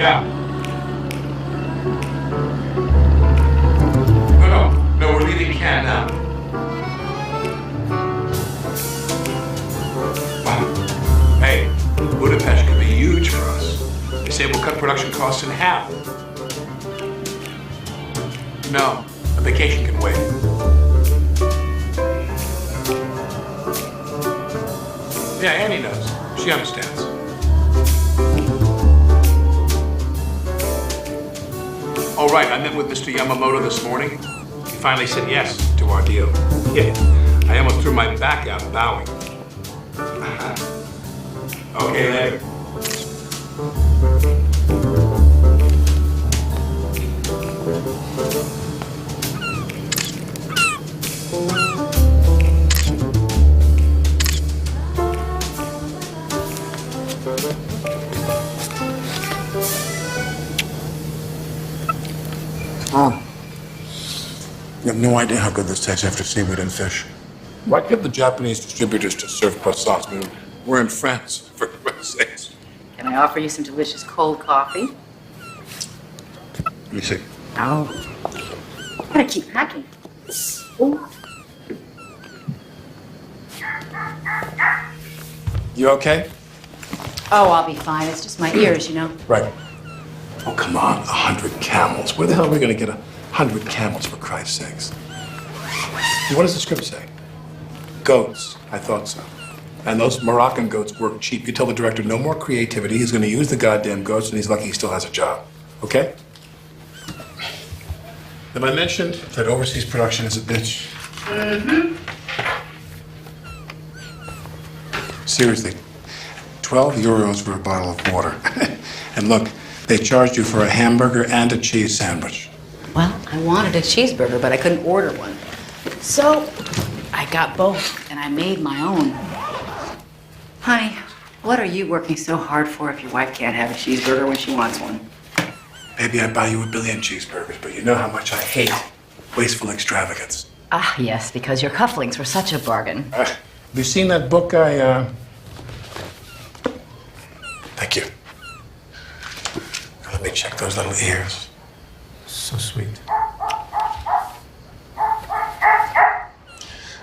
Yeah. No, we're leaving Cannes now. Wow. Hey, Budapest could be huge for us. They say we'll cut production costs in half. No, a vacation can wait. Yeah, Annie knows. She understands. Oh, right, I met with Mr. Yamamoto this morning. He finally said yes to our deal. Yeah, I almost threw my back out bowing. Okay, later. You have no idea how good this tastes after seaweed and fish. Why get the Japanese distributors to serve croissants? I mean, we're in France, for Christ's sakes. Can I offer you some delicious cold coffee? Let me see. Oh. Gotta keep packing. Ooh. You okay? Oh, I'll be fine. It's just my ears, you know. Right. Oh, come on, 100 camels. Where the hell are we going to get 100 camels, for Christ's sakes? What does the script say? Goats. I thought so. And those Moroccan goats work cheap. You tell the director no more creativity. He's going to use the goddamn goats, and he's lucky he still has a job. Okay? Have I mentioned that overseas production is a bitch? Mm-hmm. Seriously, 12 euros for a bottle of water. And look, they charged you for a hamburger and a cheese sandwich. Well, I wanted a cheeseburger, but I couldn't order one. So, I got both, and I made my own. Honey, what are you working so hard for if your wife can't have a cheeseburger when she wants one? Maybe I'd buy you a billion cheeseburgers, but you know how much I hate wasteful extravagance. Ah, yes, because your cufflinks were such a bargain. Have you seen that book Thank you. Now let me check those little ears. So sweet.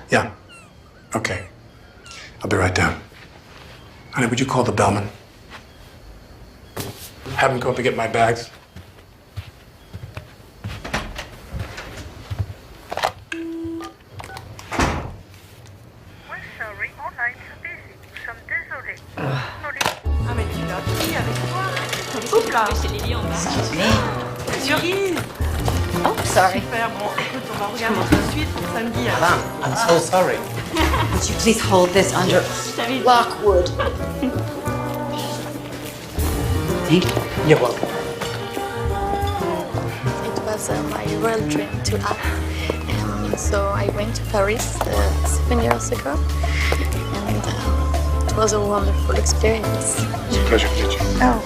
Yeah. Okay. I'll be right down. Honey, would you call the bellman? Have him go up and get my bags. Ah mais tu l'as pris avec toi. Oups là. Excuse me. Cerise. Oh, sorry. Super, bon, écoute, on va regarder tout de suite pour samedi. I'm so sorry. Would you please hold this under Lockwood? Thank you. You're welcome. It was my real dream to act. And so I went to Paris 7 years ago. And it was a wonderful experience. It's a pleasure to meet you. Oh,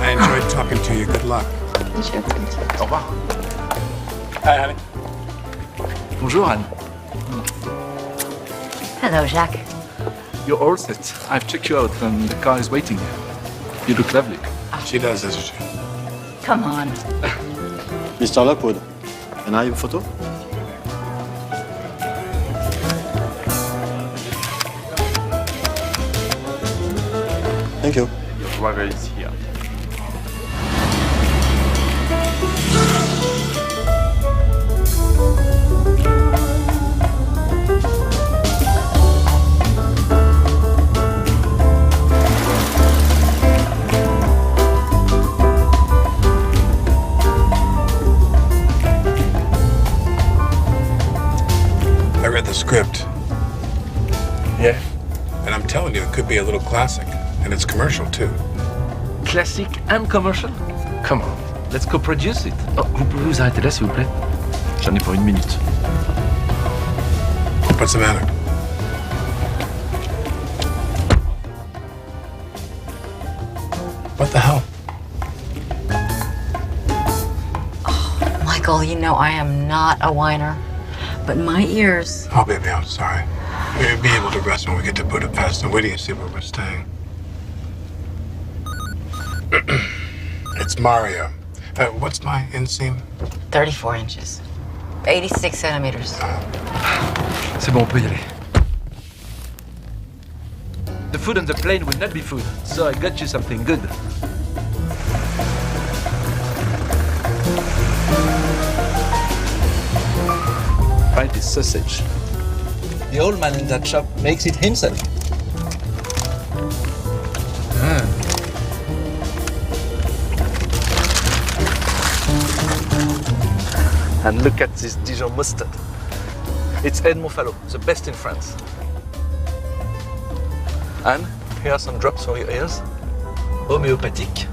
I enjoyed talking to you. Good luck. thank you. Au revoir. Hi, honey. Bonjour, Anne. Hello, Jacques. You're all set. I've checked you out and the car is waiting. You look lovely. She does, doesn't she? Come on. Mr. Lockwood, can I have a photo? Thank you. Your driver is here. I read the script. Yeah. And I'm telling you, it could be a little classic. And it's commercial, too. Classic and commercial? Come on, let's co-produce it. Oh, vous pouvez vous arrêter là, s'il vous plaît? J'en ai pour 1 minute. What's the matter? What the hell? Oh, Michael, you know I am not a whiner, but my ears. Oh, baby, I'm sorry. We'll be able to rest when we get to Budapest. And wait till you see where we're staying. It's Mario. What's my inseam? 34 inches. 86 centimeters. C'est bon, on peut y aller. The food on the plane will not be food, so I got you something good. Try this sausage. The old man in that shop makes it himself. And look at this Dijon mustard. It's Edmond Fallot, the best in France. And here are some drops for your ears. Homéopathique.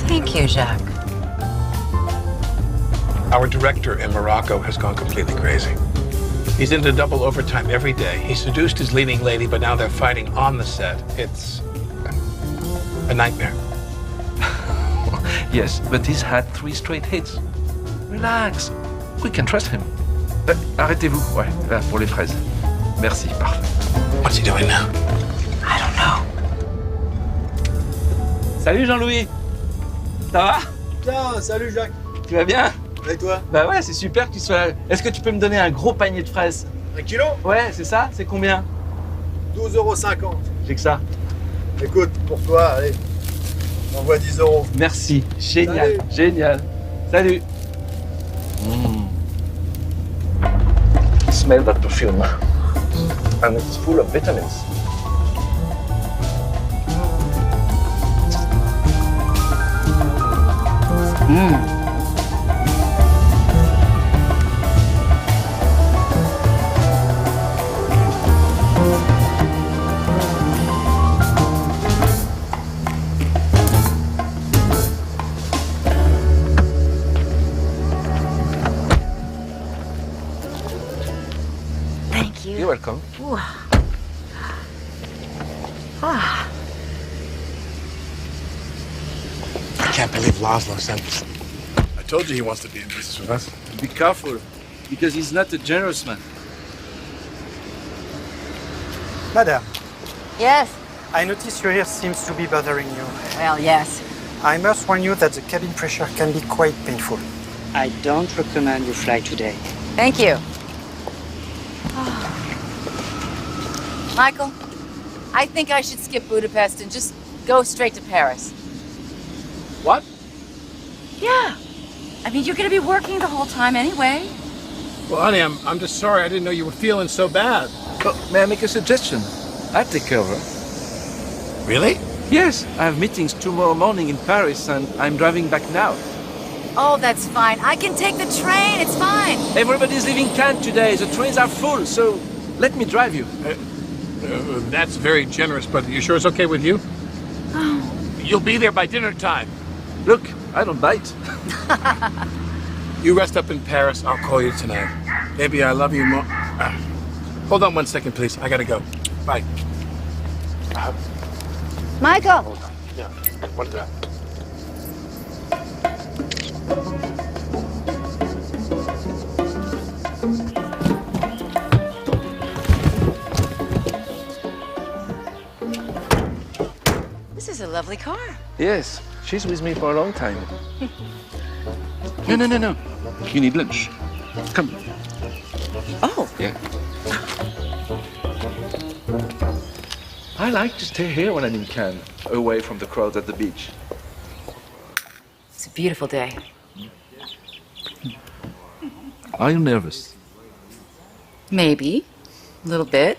Thank you, Jacques. Our director in Morocco has gone completely crazy. He's into double overtime every day. He seduced his leading lady, but now they're fighting on the set. It's a nightmare. Yes, but he's had 3 straight hits. Relax. We can trust him. Arrêtez-vous. Ouais, là, pour les fraises. Merci, parfait. What's he doing now? I don't know. Salut Jean-Louis. Ça va? Tiens, salut Jacques. Tu vas bien? Et toi? Bah ouais, c'est super que tu sois là. Est-ce que tu peux me donner un gros panier de fraises? 1 kilo? Ouais, c'est ça? C'est combien? 12,50 €. J'ai que ça. Écoute, pour toi, allez, j'envoie 10 €. Merci. Génial. Salut. Génial. Salut. Smell that perfume. And it's full of vitamins. Thank you. You're welcome. I can't believe Laszlo sent this. I told you he wants to be in business with us. Be careful, because he's not a generous man. Madam, Yes. I notice your ear seems to be bothering you. Well, yes. I must warn you that the cabin pressure can be quite painful. I don't recommend you fly today. Thank you. Michael, I think I should skip Budapest and just go straight to Paris. What? Yeah. I mean, you're going to be working the whole time anyway. Well, honey, I'm just sorry. I didn't know you were feeling so bad. Oh, may I make a suggestion? I'll take care of her. Really? Yes, I have meetings tomorrow morning in Paris and I'm driving back now. Oh, that's fine. I can take the train. It's fine. Everybody's leaving Cannes today. The trains are full, so let me drive you. That's very generous, but you sure it's okay with you? You'll be there by dinner time. Look, I don't bite. You rest up in Paris. I'll call you tonight. Maybe I love you more. Hold on 1 second, please. I gotta go. Bye. Michael. Hold on. Yeah. What is that? This is a lovely car. Yes, she's with me for a long time. No. You need lunch. Come. Oh. Yeah. I like to stay here when I'm in Cannes, away from the crowd at the beach. It's a beautiful day. Are you nervous? Maybe. A little bit.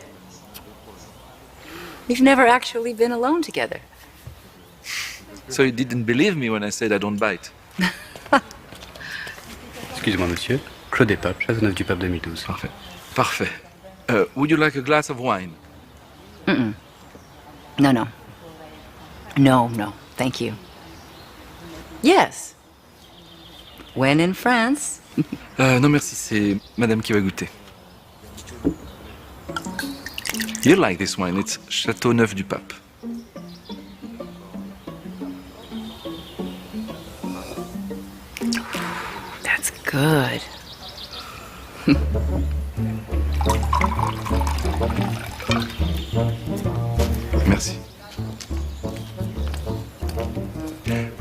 We've never actually been alone together. So you didn't believe me when I said I don't bite? Excusez-moi, monsieur. Claude et Pape, Châteauneuf du Pape 2012. Parfait. Parfait. Would you like a glass of wine? No. No, thank you. Yes. When in France. Non merci, c'est madame qui va goûter. You like this wine, it's Châteauneuf du Pape. That's good. Merci.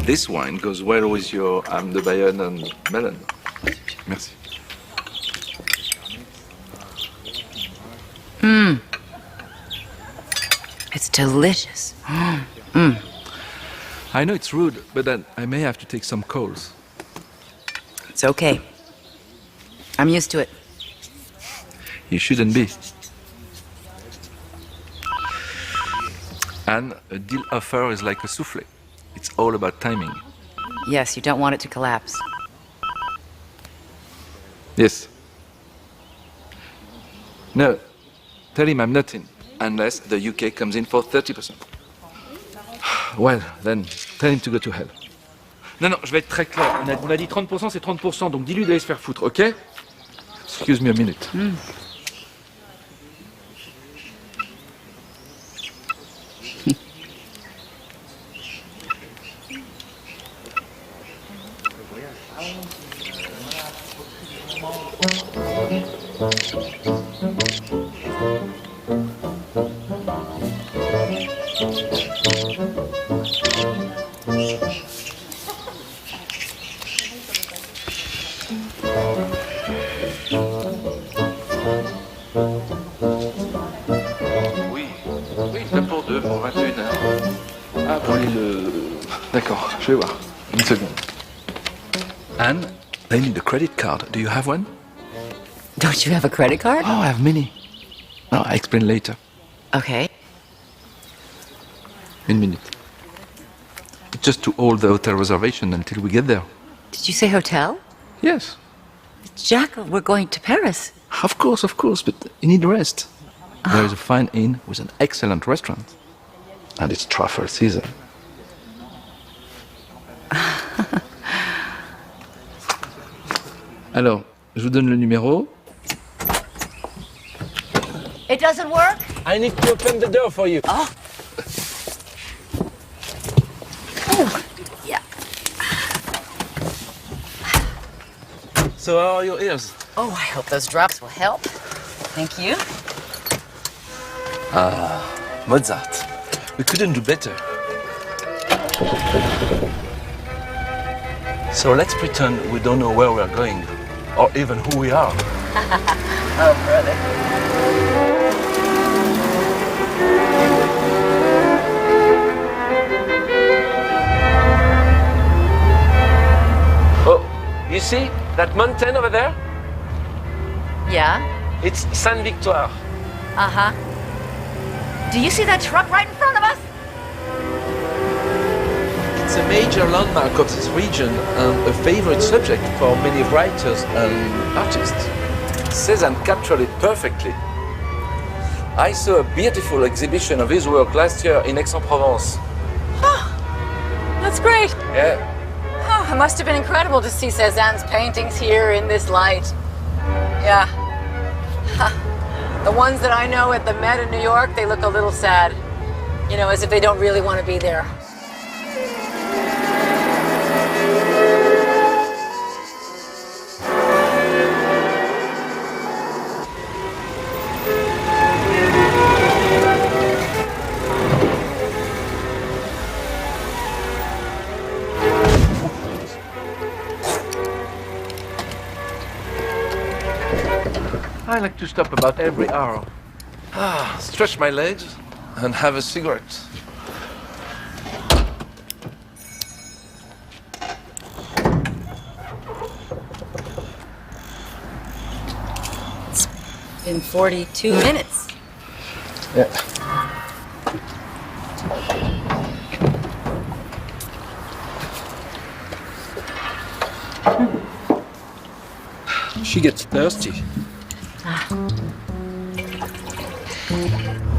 This wine goes well with your de Bayonne and melon. Merci. It's delicious. I know it's rude, but then I may have to take some calls. It's okay. I'm used to it. You shouldn't be. And a deal offer is like a souffle. It's all about timing. Yes, you don't want it to collapse. Yes. No, tell him I'm not in, unless the UK comes in for 30%. Well, then, tell him to go to hell. Non, je vais être très clair. On a dit 30%, c'est 30%, donc dis-lui d'aller se faire foutre, ok? Excuse me a minute. Oui, une table pour deux, pour 21h. Ah, pour le... D'accord, je vais voir. Une seconde. Anne, they need a credit card. Do you have one? Don't you have a credit card? Oh, I have many. No, I explain later. Okay. Une minute. It's just to hold the hotel reservation until we get there. Did you say hotel? Yes. Jack, we're going to Paris. Of course, but you need rest. There is a fine inn with an excellent restaurant. And it's truffle season. Alors, je vous donne le numéro. It doesn't work? I need to open the door for you. Oh. Oh, yeah. So how are your ears? Oh, I hope those drops will help. Thank you. Mozart. We couldn't do better. So let's pretend we don't know where we're going, or even who we are. Oh, brother. Oh, you see that mountain over there? Yeah? It's Sainte-Victoire. Uh-huh. Do you see that truck right in front of us? It's a major landmark of this region and a favorite subject for many writers and artists. Cézanne captured it perfectly. I saw a beautiful exhibition of his work last year in Aix-en-Provence. That's great. Yeah. Oh, it must have been incredible to see Cézanne's paintings here in this light. Yeah. The ones that I know at the Met in New York, they look a little sad. You know, as if they don't really want to be there. I like to stop about every hour. Stretch my legs and have a cigarette. It's been 42 minutes. Yeah. She gets thirsty.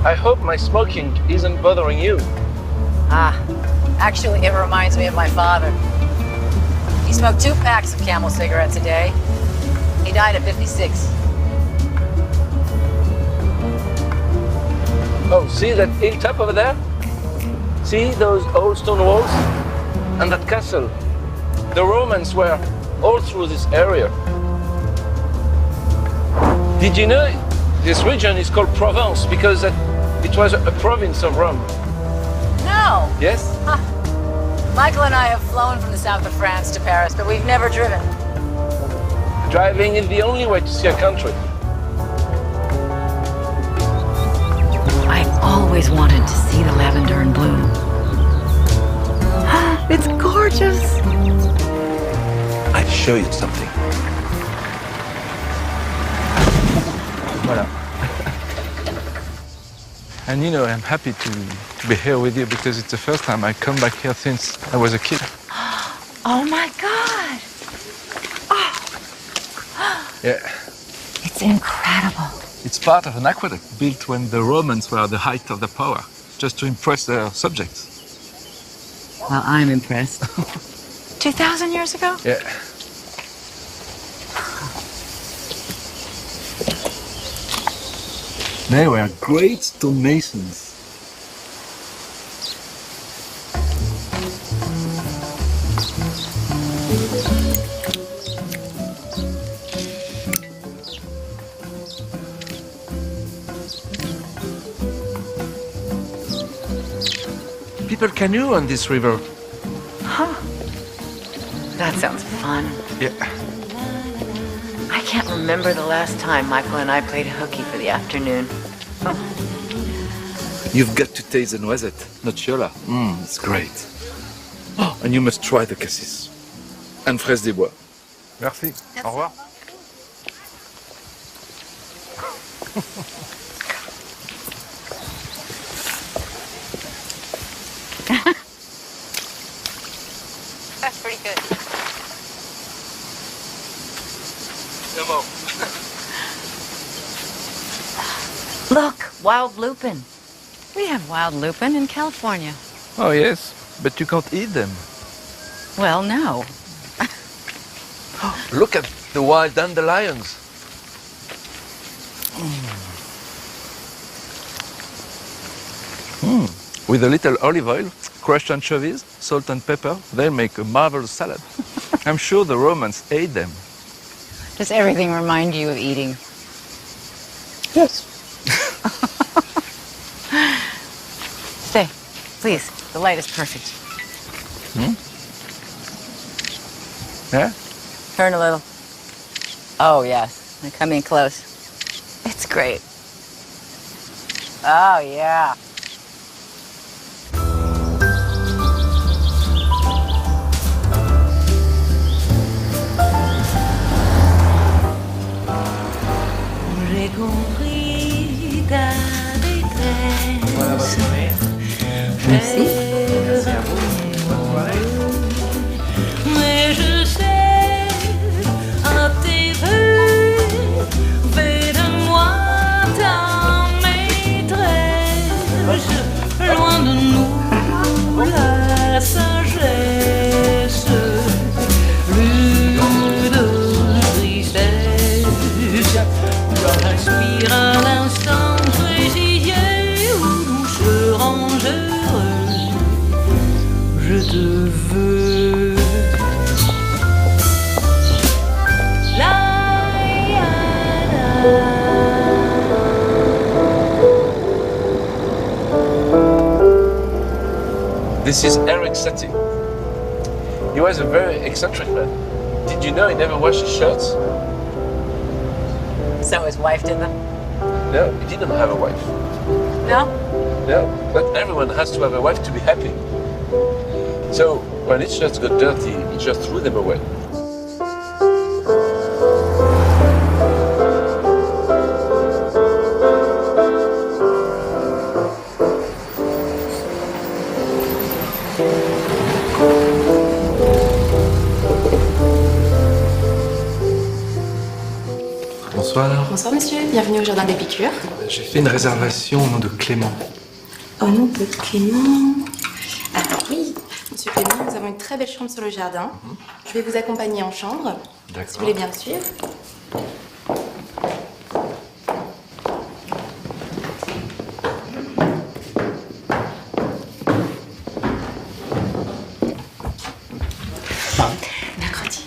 I hope my smoking isn't bothering you. Actually, it reminds me of my father. He smoked 2 packs of Camel cigarettes a day. He died at 56. Oh, see that hilltop over there? See those old stone walls? And that castle? The Romans were all through this area. Did you know this region is called Provence because it was a province of Rome? No! Yes? Michael and I have flown from the south of France to Paris, but we've never driven. Driving is the only way to see a country. I always wanted to see the lavender in bloom. It's gorgeous. I'd show you something. Voilà. And you know, I'm happy to be here with you because it's the first time I come back here since I was a kid. Oh my God. Yeah. It's incredible. It's part of an aqueduct built when the Romans were at the height of their power, just to impress their subjects. Well, I'm impressed. 2,000 years ago? Yeah. They were great stonemasons. People canoe on this river. Huh. That sounds fun. Yeah. I can't remember the last time Michael and I played hooky for the afternoon. You've got to taste the noisette, nocciola. It's great. Oh, and you must try the cassis. And fraise des bois. Merci. Au revoir. That's pretty good. No more. Look, wild lupin. We have wild lupin in California. Oh, yes, but you can't eat them. Well, no. Look at the wild dandelions. With a little olive oil, crushed anchovies, salt and pepper, they'll make a marvelous salad. I'm sure the Romans ate them. Does everything remind you of eating? Yes. Stay, please. The light is perfect. Yeah? Turn a little. Oh, yes. Now come in close. It's great. Oh, yeah. J'ai compris ta détresse. Merci. Mais je sais, à tes vœux, fais de moi ta maîtresse. Loin de nous la sagesse, plus de tristesse. Respire à l'instant précisé où nous serons heureux. Je te veux. This is Eric Satie. He was a very eccentric man. Did you know he never washed his shirts? So his wife did them? No, he didn't have a wife. No? No, but everyone has to have a wife to be happy. So when his shirts got dirty, he just threw them away. Bonsoir. Bonsoir monsieur, bienvenue au Jardin des Piqûres. J'ai fait une réservation au nom de Clément. Au nom de Clément. Alors oui, monsieur Clément, nous avons une très belle chambre sur le jardin. Je vais vous accompagner en chambre. D'accord. Si vous voulez bien me suivre. Mercredi.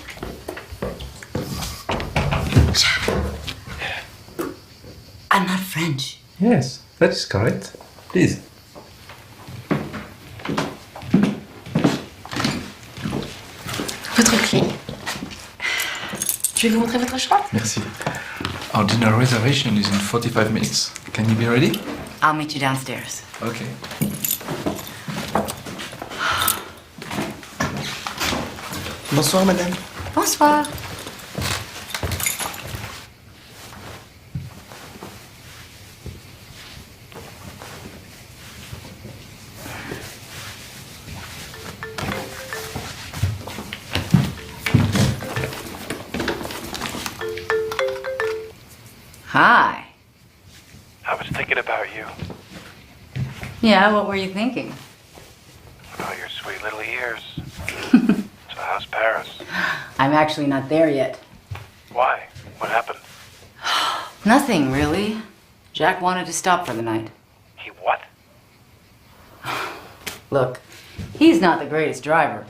I'm not French. Yes, that is correct. Please. Votre clé. Je vais vous montrer votre chambre. Merci. Our dinner reservation is in 45 minutes. Can you be ready? I'll meet you downstairs. Okay. Bonsoir, madame. Bonsoir. Hi. I was thinking about you. Yeah, what were you thinking? About your sweet little ears. So how's Paris? I'm actually not there yet. Why? What happened? Nothing, really. Jack wanted to stop for the night. He what? Look, he's not the greatest driver.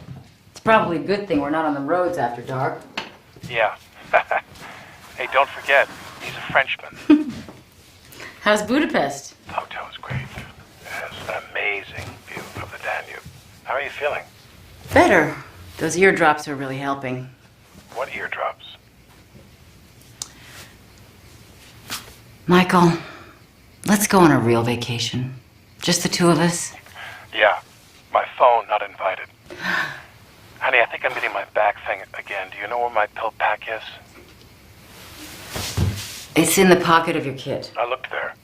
It's probably a good thing we're not on the roads after dark. Yeah. Hey, don't forget, he's a Frenchman. How's Budapest? The hotel is great. It has an amazing view of the Danube. How are you feeling? Better. Those eardrops are really helping. What eardrops? Michael, let's go on a real vacation. Just the two of us. Yeah. My phone not invited. Honey, I think I'm getting my back thing again. Do you know where my pill pack is? It's in the pocket of your kit. I looked there.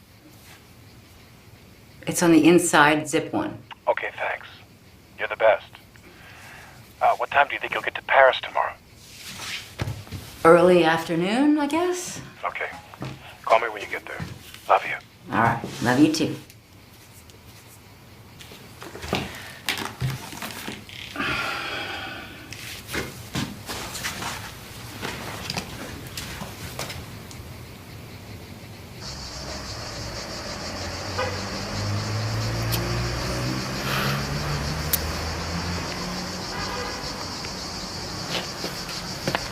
It's on the inside zip one. Okay, thanks. You're the best. What time do you think you'll get to Paris tomorrow? Early afternoon, I guess? Okay. Call me when you get there. Love you. All right. Love you too.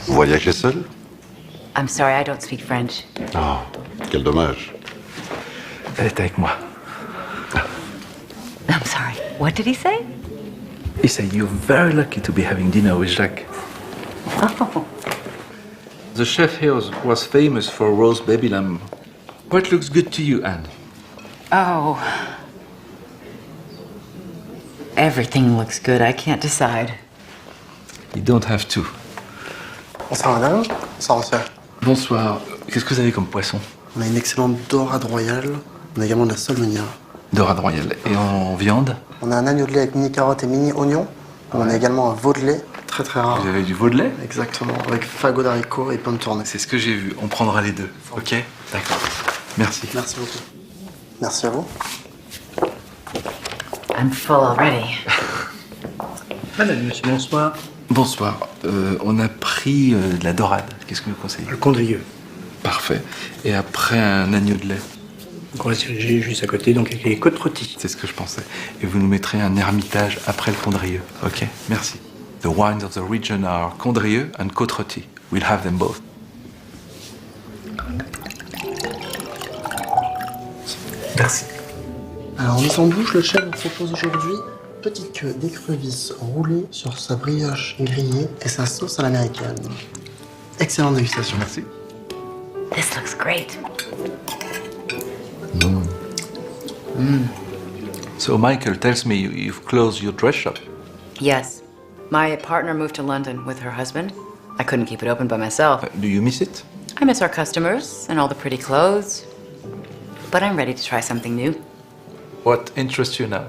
Vous voyagez seul? I'm sorry, I don't speak French. Oh, quel dommage. Elle est avec moi. I'm sorry. What did he say? He said you're very lucky to be having dinner with Jacques. Oh. The chef here was famous for roast baby lamb. What looks good to you, Anne? Oh. Everything looks good. I can't decide. You don't have to. Bonsoir, madame. Bonsoir, monsieur. Bonsoir. Qu'est-ce que vous avez comme poisson? On a une excellente dorade royale. On a également de la salmonia. Dorade royale. Et en viande? On a un agneau de lait avec mini carottes et mini oignons. On a également un veau de lait, très très rare. Vous avez du veau de lait? Exactement, avec fagot d'haricots et pommes tournées. C'est ce que j'ai vu. On prendra les deux. Ok? D'accord. Merci. Merci beaucoup. Merci à vous. I'm full already. Madame, monsieur, bonsoir. Bonsoir. On a pris de la dorade. Qu'est-ce que vous conseillez? Le condrieux. Parfait. Et après, un agneau de lait. On va se diriger juste à côté, donc avec les côtes rôties. C'est ce que je pensais. Et vous nous mettrez un ermitage après le condrieux. Ok? Merci. The wines of the region are condrieux and côte rôtie. We'll have them both. Merci. Alors, mise en bouche, le chef vous propose aujourd'hui petite queue d'écrevisse roulée sur sa brioche grillée et sa sauce à l'américaine. Excellente dégustation. Merci. This looks great. So Michael tells me you've closed your dress shop. Yes. My partner moved to London with her husband. I couldn't keep it open by myself. Do you miss it? I miss our customers and all the pretty clothes. But I'm ready to try something new. What interests you now?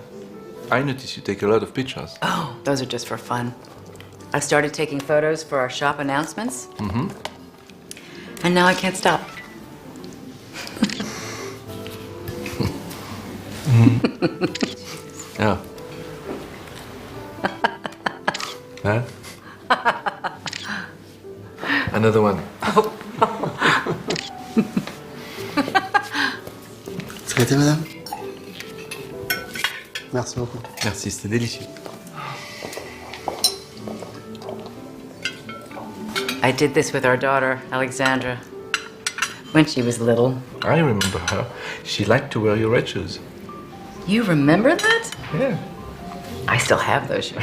I notice you take a lot of pictures. Oh, those are just for fun. I started taking photos for our shop announcements. Mm-hmm. And now I can't stop. Yeah. Huh? Another one. Ça a été, madame? Merci beaucoup. Merci, c'était délicieux. I did this with our daughter, Alexandra, when she was little. I remember her. She liked to wear your red shoes. You remember that? Yeah. I still have those shoes.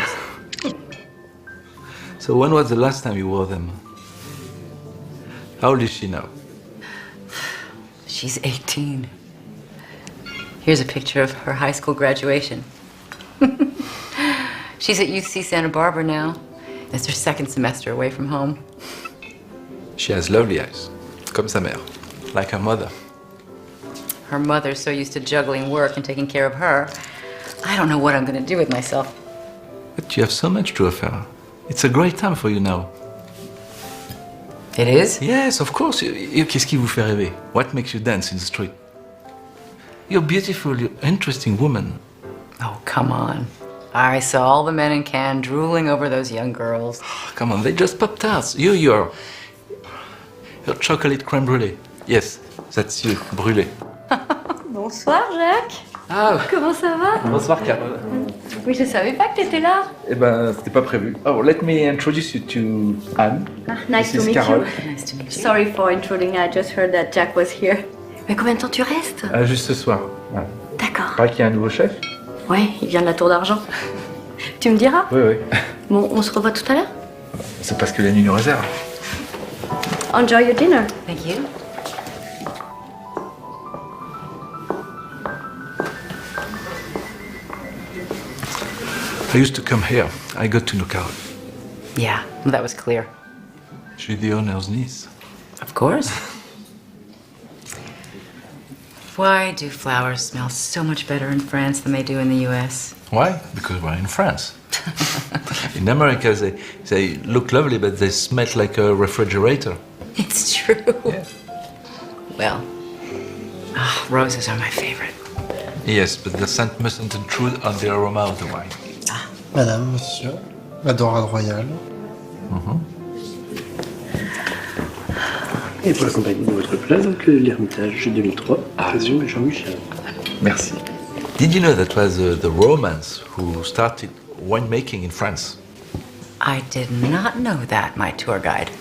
So when was the last time you wore them? How old is she now? She's 18. Here's a picture of her high school graduation. She's at UC Santa Barbara now. It's her second semester away from home. She has lovely eyes, comme sa mère, like her mother. Her mother's so used to juggling work and taking care of her. I don't know what I'm going to do with myself. But you have so much to offer. It's a great time for you now. It is? Yes, of course. Qu'est-ce qui vous fait rêver? What makes you dance in the street? You're beautiful, you're an interesting woman. Oh, come on. I saw all the men in Cannes drooling over those young girls. Oh, come on, they just pop tarts. You're chocolate crème brûlée. Yes, that's you, brûlée. Bonsoir Jacques. Ah. Comment ça va? Bonsoir Carole. Oui, je savais pas que t'étais là. Eh ben, c'était pas prévu. Oh, let me introduce you to Anne. Nice This to is meet Carole. you. Nice to meet you. Sorry for intruding. I just heard that Jack was here. Mais combien de temps tu restes? Juste ce soir. Ouais. D'accord. Il paraît qu'il y a un nouveau chef. Ouais, il vient de la Tour d'Argent. Tu me diras? Oui, oui. Bon, on se revoit tout à l'heure. C'est parce que la nuit nous réserve. Enjoy your dinner. Thank you. I used to come here. I got to know Carole. Yeah, well, that was clear. She's the owner's niece. Of course. Why do flowers smell so much better in France than they do in the US? Why? Because we're in France. In America, they look lovely, but they smell like a refrigerator. It's true. Yeah. Well, roses are my favorite. Yes, but the scent mustn't intrude on the aroma of the wine. Madame, monsieur, la dorade royale. Et pour la compagnie de votre plat, donc l'Ermitage 2003, Raison Jean-Michel. Merci. Did you know that was the Romans who started winemaking in France? I did not know that, my tour guide.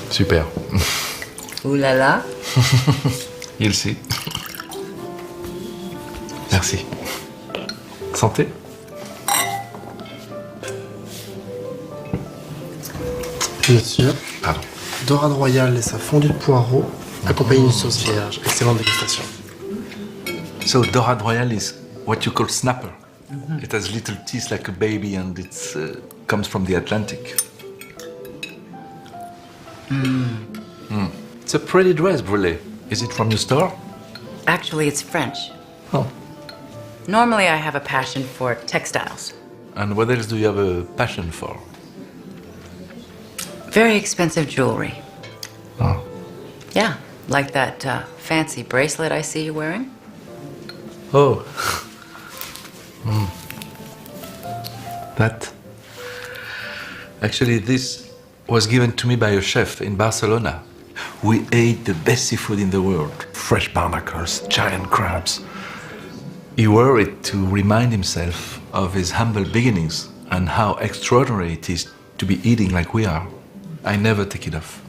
Super. Ooh la la. You'll see. Merci. Santé. Monsieur, Pardon. dorade royale et sa fondue de poireaux, accompagnée d'une sauce vierge. Excellente dégustation. So dorade royale is what you call snapper. It has little teeth like a baby and it comes from the Atlantic. It's a pretty dress, Brûlée. Is it from your store? Actually, it's French. Oh. Normally, I have a passion for textiles. And what else do you have a passion for? Very expensive jewelry. Oh. Yeah, like that fancy bracelet I see you wearing. Oh. That. Actually, this was given to me by a chef in Barcelona. We ate the best seafood in the world. Fresh barnacles, giant crabs. He wore it to remind himself of his humble beginnings and how extraordinary it is to be eating like we are. I never take it off.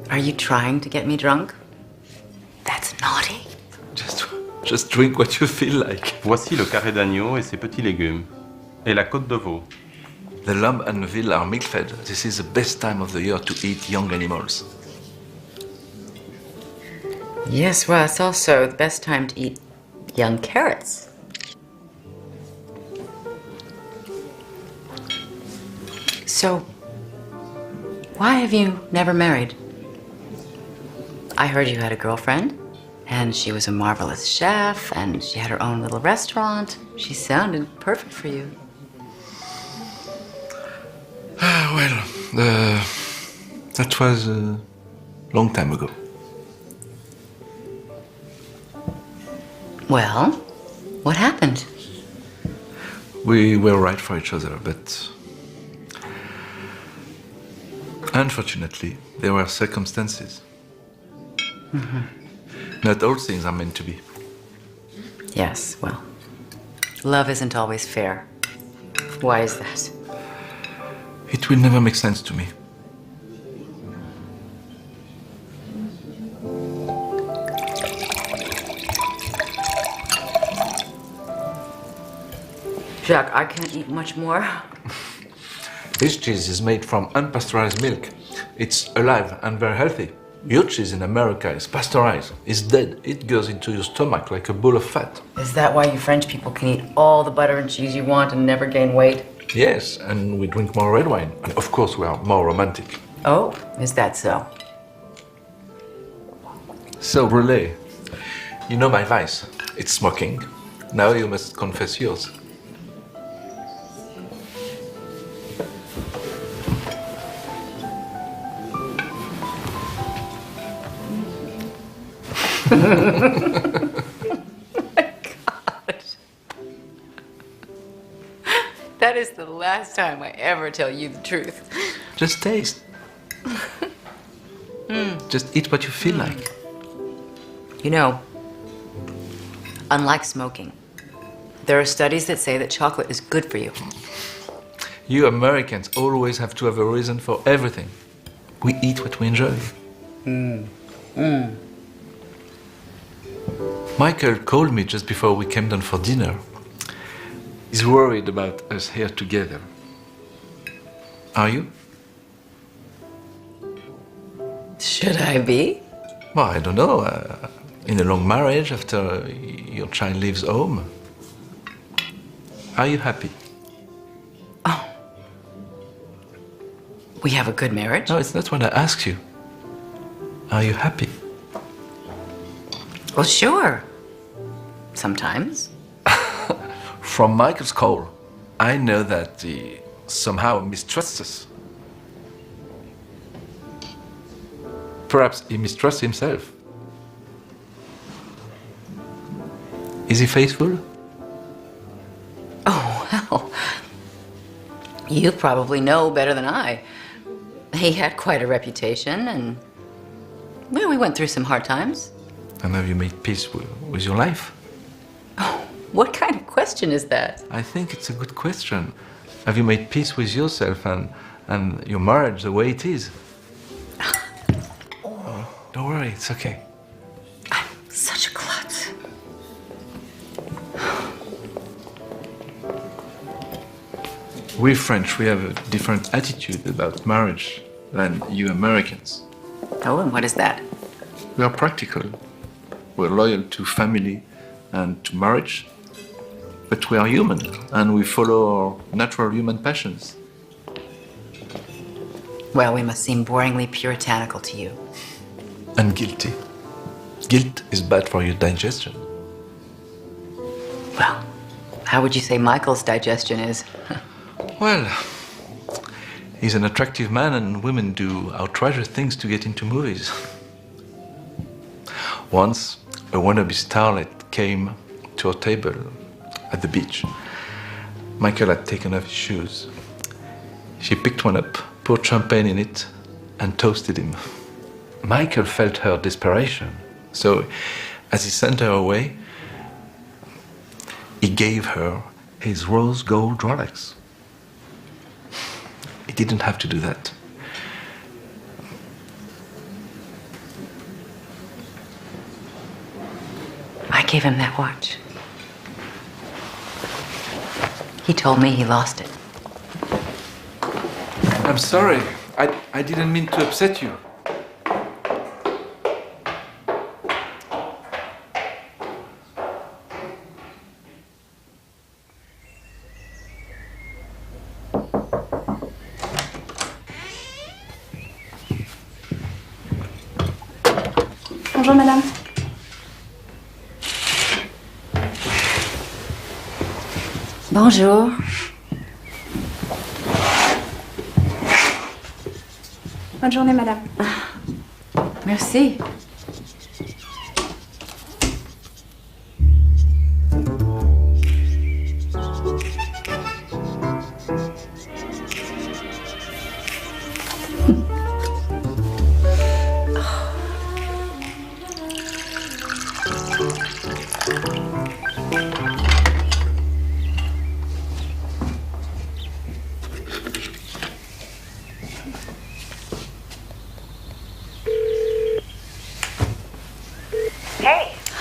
Are you trying to get me drunk? That's naughty. Just drink what you feel like. Voici le carré d'agneau et ses petits légumes. Et la côte de veau. The lamb and the veal are milk-fed. This is the best time of the year to eat young animals. Yes, well, it's also the best time to eat young carrots. So, why have you never married? I heard you had a girlfriend, and she was a marvelous chef, and she had her own little restaurant. She sounded perfect for you. Well, that was a long time ago. Well, what happened? We were right for each other, but unfortunately, there were circumstances. Not all things are meant to be. Yes, well, love isn't always fair. Why is that? It will never make sense to me. Jacques, I can't eat much more. This cheese is made from unpasteurized milk. It's alive and very healthy. Your cheese in America is pasteurized. It's dead. It goes into your stomach like a ball of fat. Is that why you French people can eat all the butter and cheese you want and never gain weight? Yes, and we drink more red wine. And of course, we are more romantic. Oh, is that so? So, Brûlé, you know my vice. It's smoking. Now you must confess yours. That is the last time I ever tell you the truth. Just taste. Just eat what you feel like. You know, unlike smoking, there are studies that say that chocolate is good for you. You Americans always have to have a reason for everything. We eat what we enjoy. Michael called me just before we came down for dinner. He's worried about us here together. Are you? Should I be? Well, I don't know. In a long marriage, after your child leaves home, are you happy? Oh. We have a good marriage? No, it's not what I asked you. Are you happy? Well, sure. Sometimes. From Michael's call, I know that he somehow mistrusts us. Perhaps he mistrusts himself. Is he faithful? Oh, well. You probably know better than I. He had quite a reputation, and well, we went through some hard times. And have you made peace with your life? Oh, what kind of question is that? I think it's a good question. Have you made peace with yourself and your marriage the way it is? Oh, don't worry, it's okay. I'm such a klutz. We French, we have a different attitude about marriage than you Americans. Oh, and what is that? We are practical. We're loyal to family and to marriage. But we are human, and we follow our natural human passions. Well, we must seem boringly puritanical to you. And guilty. Guilt is bad for your digestion. Well, how would you say Michael's digestion is? Well, he's an attractive man, and women do outrageous things to get into movies. Once, a wannabe starlet came to our table at the beach. Michael had taken off his shoes. She picked one up, poured champagne in it, and toasted him. Michael felt her desperation, so as he sent her away, he gave her his rose gold Rolex. He didn't have to do that. I gave him that watch. He told me he lost it. I'm sorry. I didn't mean to upset you. Bonjour madame. Bonjour. Bonne journée madame. Merci.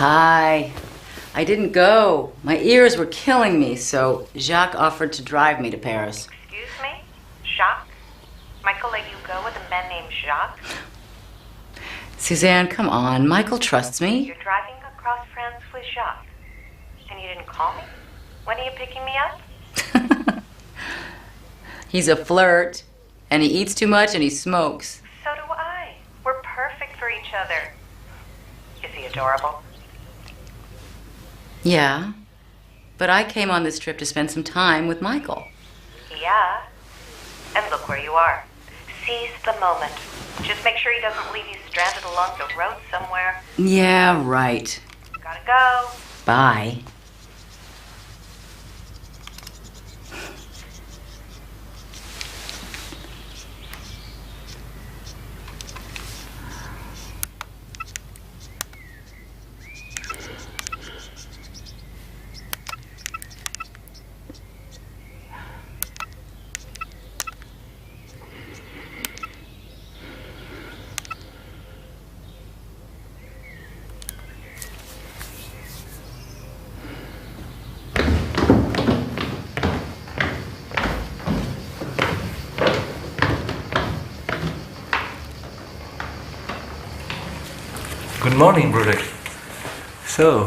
Hi. I didn't go. My ears were killing me, so Jacques offered to drive me to Paris. Excuse me? Jacques? Michael let you go with a man named Jacques? Suzanne, come on. Michael trusts me. You're driving across France with Jacques. And you didn't call me? When are you picking me up? He's a flirt, and he eats too much and he smokes. So do I. We're perfect for each other. Is he adorable? Yeah, but I came on this trip to spend some time with Michael. Yeah. And look where you are. Seize the moment. Just make sure he doesn't leave you stranded along the road somewhere. Yeah, right. Gotta go. Bye. Good morning, brother. So,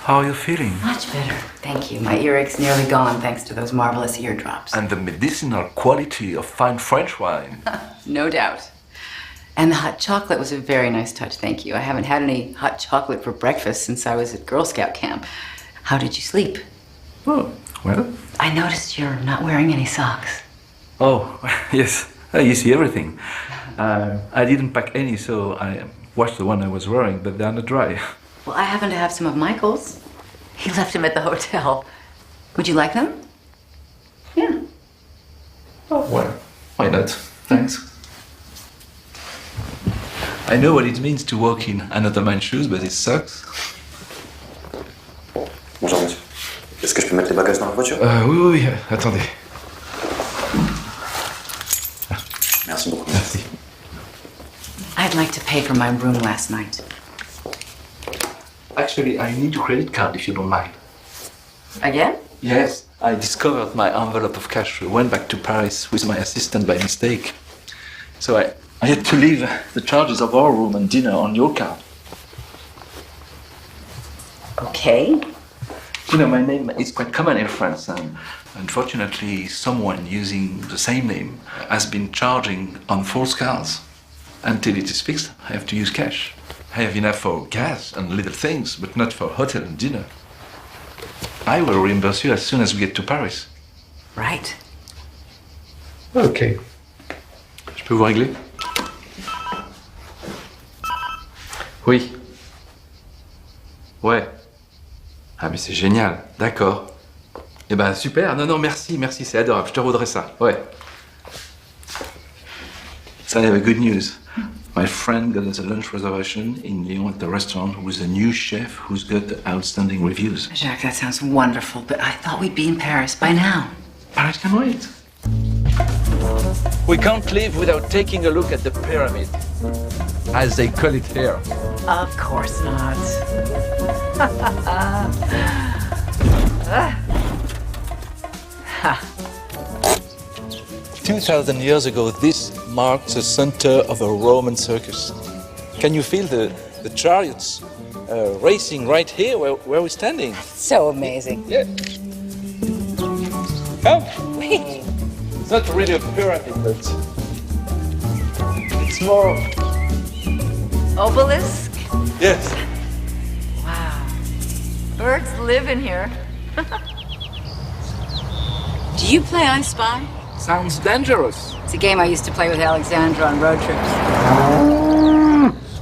how are you feeling? Much better. Thank you. My earache's nearly gone thanks to those marvelous eardrops. And the medicinal quality of fine French wine. No doubt. And the hot chocolate was a very nice touch, thank you. I haven't had any hot chocolate for breakfast since I was at Girl Scout camp. How did you sleep? Oh, well. I noticed you're not wearing any socks. Oh, yes. You see everything. I didn't pack any, so I washed the one I was wearing, but they're not dry. Well, I happen to have some of Michael's. He left them at the hotel. Would you like them? Yeah. Oh, well, why not? Thanks. I know what it means to walk in another man's shoes, but it sucks. Bonjour, monsieur. Est-ce que je peux mettre les bagages dans la voiture? Oui, attendez. Merci beaucoup. Merci. I'd like to pay for my room last night. Actually, I need your credit card if you don't mind. Again? Yes, I discovered my envelope of cash. I went back to Paris with my assistant by mistake. So I had to leave the charges of our room and dinner on your card. Okay. You know, my name is quite common in France, and unfortunately, someone using the same name has been charging on false cards. Until it is fixed, I have to use cash. I have enough for gas and little things, but not for hotel and dinner. I will reimburse you as soon as we get to Paris. Right. Ok. Je peux vous régler? Oui. Ouais. Ah mais c'est génial, d'accord. Eh ben super, non, merci, c'est adorable, je te redresserai ça, ouais. So I have a good news. My friend got us a lunch reservation in Lyon at the restaurant with a new chef who's got outstanding reviews. Jacques, that sounds wonderful, but I thought we'd be in Paris by now. Paris can wait. We can't live without taking a look at the pyramid, as they call it here. Of course not. 2,000 years ago, this marked the center of a Roman circus. Can you feel the chariots racing right here where we're standing? So amazing. Yeah. Come. Wait. It's not really a pyramid, but it's more... Obelisk? Yes. Wow. Birds live in here. Do you play I Spy? Sounds dangerous. It's a game I used to play with Alexandra on road trips.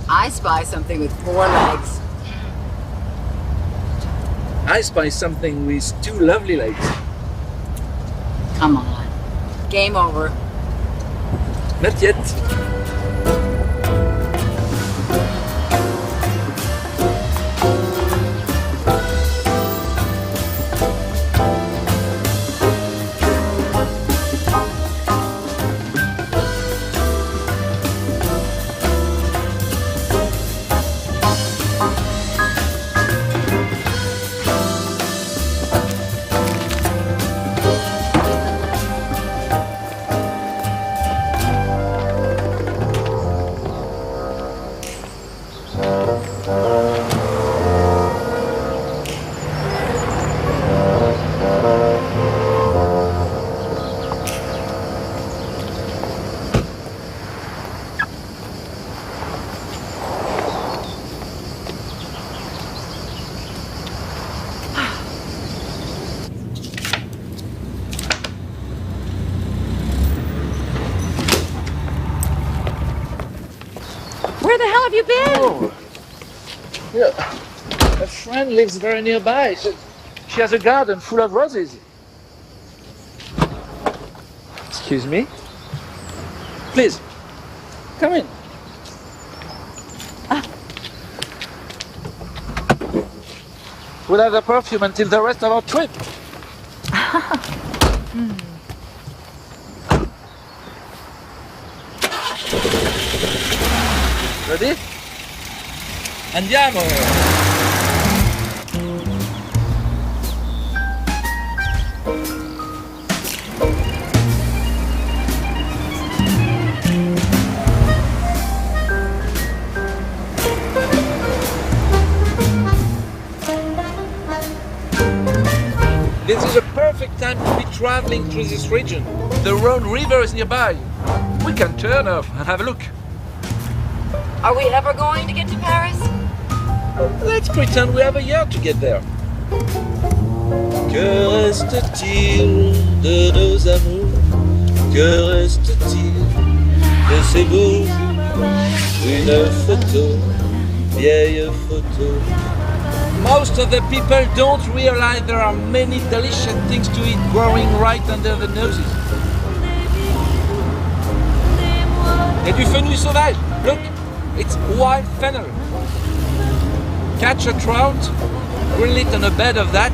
I spy something with 4 legs. I spy something with 2 lovely legs. Come on. Game over. Not yet. you been? Oh. Yeah. A friend lives very nearby. She has a garden full of roses. Excuse me? Please, come in. We'll have the perfume until the rest of our trip. Ready? Andiamo! This is a perfect time to be traveling through this region. The Rhone River is nearby. We can turn off and have a look. Are we ever going to get to Paris? Let's pretend we have a year to get there. Que reste-t-il de nos amours? Que reste-t-il de ces beaux? Une photo, vieille photo. Most of the people don't realize there are many delicious things to eat growing right under the noses. Et du fenouil sauvage. Look, it's wild fennel. Catch a trout, grill it on a bed of that,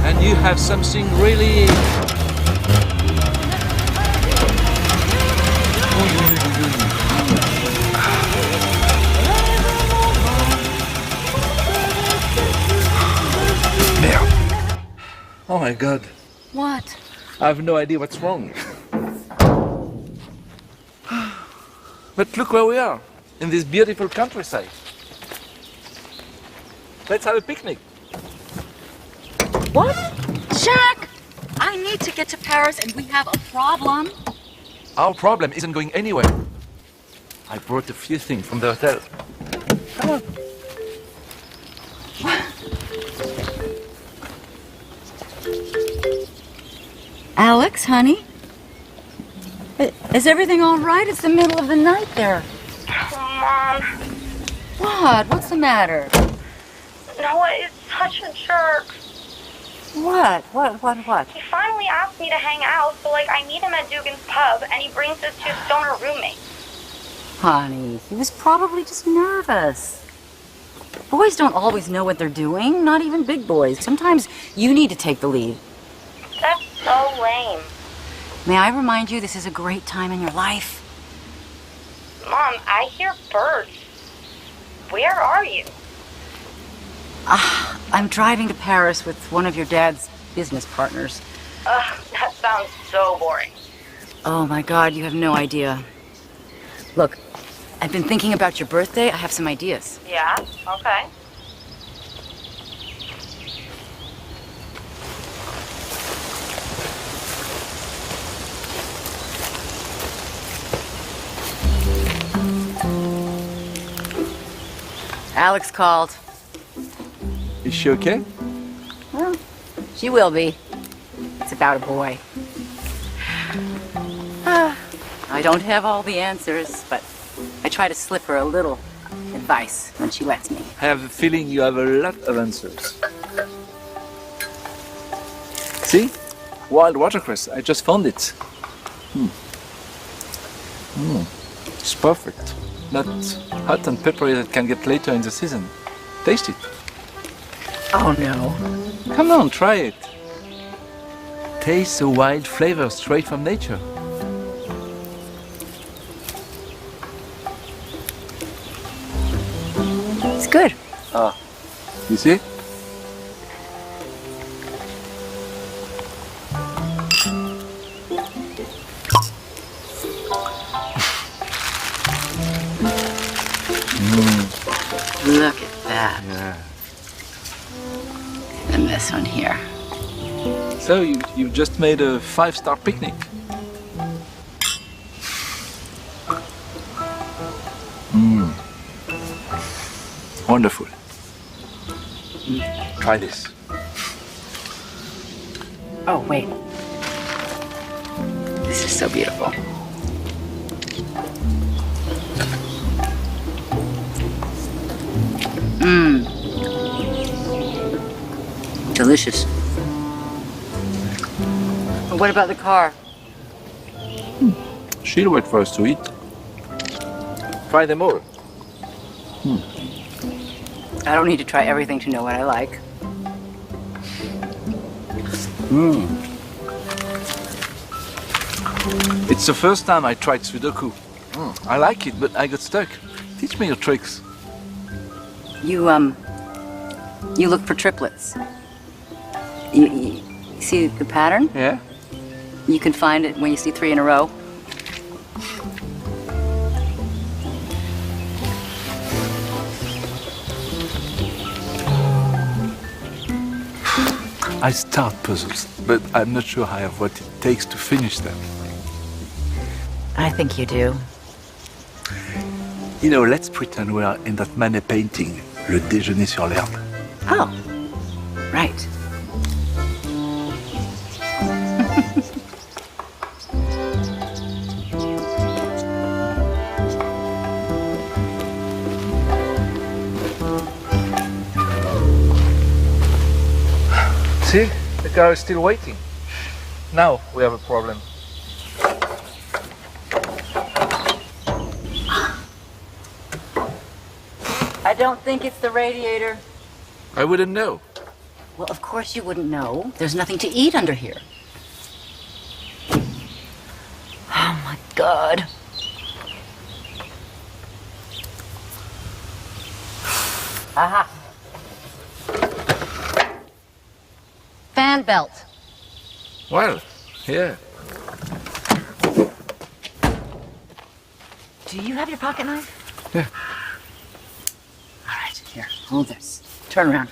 and you have something really... Merde. Oh my God. What? I have no idea what's wrong. But look where we are, in this beautiful countryside. Let's have a picnic. What? Jack! I need to get to Paris and we have a problem. Our problem isn't going anywhere. I brought a few things from the hotel. Come on. Alex, honey? Is everything all right? It's the middle of the night there. Mom. What? What's the matter? Noah is such a jerk. What? What? He finally asked me to hang out, so I meet him at Dugan's pub, and he brings his two stoner roommates. Honey, he was probably just nervous. Boys don't always know what they're doing, not even big boys. Sometimes you need to take the lead. That's so lame. May I remind you, this is a great time in your life? Mom, I hear birds. Where are you? I'm driving to Paris with one of your dad's business partners. That sounds so boring. Oh my God, you have no idea. Look, I've been thinking about your birthday. I have some ideas. Yeah? Okay. Alex called. Is she okay? Well, she will be. It's about a boy. I don't have all the answers, but I try to slip her a little advice when she lets me. I have a feeling you have a lot of answers. See? Wild watercress. I just found it. It's perfect. Not hot and peppery that can get later in the season. Taste it. Oh no. Come on, try it. Taste the wild flavor straight from nature. It's good. Ah, you see? Look at that. Yeah. And this one here. So you just made a 5-star picnic. Wonderful. Try this. Oh, wait. This is so beautiful. Mmm. Delicious. But what about the car? She'll wait for us to eat. Try them all. I don't need to try everything to know what I like. It's the first time I tried Sudoku. I like it, but I got stuck. Teach me your tricks. You look for triplets. You see the pattern? Yeah? You can find it when you see 3 in a row. I start puzzles, but I'm not sure I have what it takes to finish them. I think you do. You know, let's pretend we are in that Manet painting, Le Déjeuner sur l'herbe. Oh, right. See? The car is still waiting. Now we have a problem. I don't think it's the radiator. I wouldn't know. Well, of course you wouldn't know. There's nothing to eat under here. Oh my God. Aha. Fan belt. Well, yeah. Do you have your pocket knife? Yeah. All right, here, hold this. Turn around.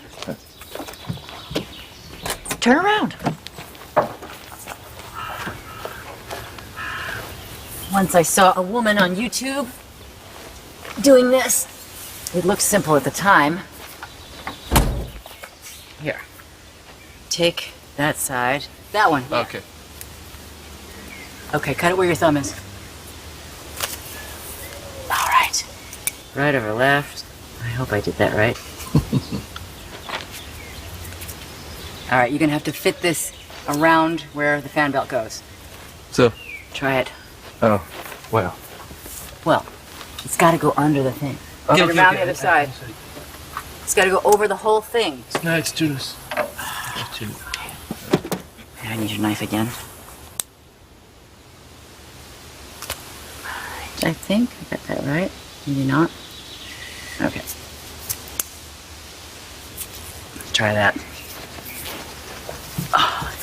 Turn around. Once I saw a woman on YouTube doing this. It looked simple at the time. Here. Take that side. That one. Yeah. Okay. Okay, cut it where your thumb is. All right. Right over left. I hope I did that right. All right, you're gonna have to fit this around where the fan belt goes. So? Try it. Oh, well. Well, it's gotta go under the thing. Okay, Get around the other side. It's gotta go over the whole thing. No, it's too loose. I need your knife again. I think I got that right. Maybe not. Okay. Let's try that. Oh.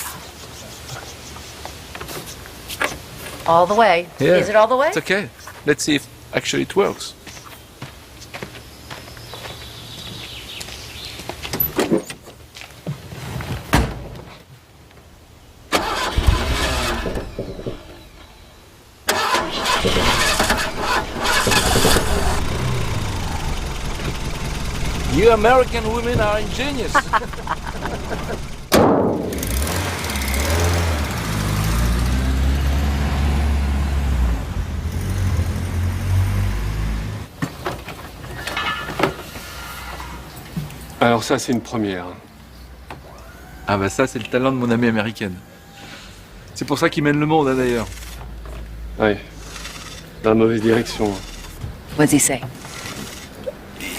All the way. Yeah. Is it all the way? It's okay. Let's see if actually it works. You American women are ingenious. Alors ça, c'est une première. Ah bah ça, c'est le talent de mon amie américaine. C'est pour ça qu'il mène le monde, hein, d'ailleurs. Ouais, dans la mauvaise direction. What does he say?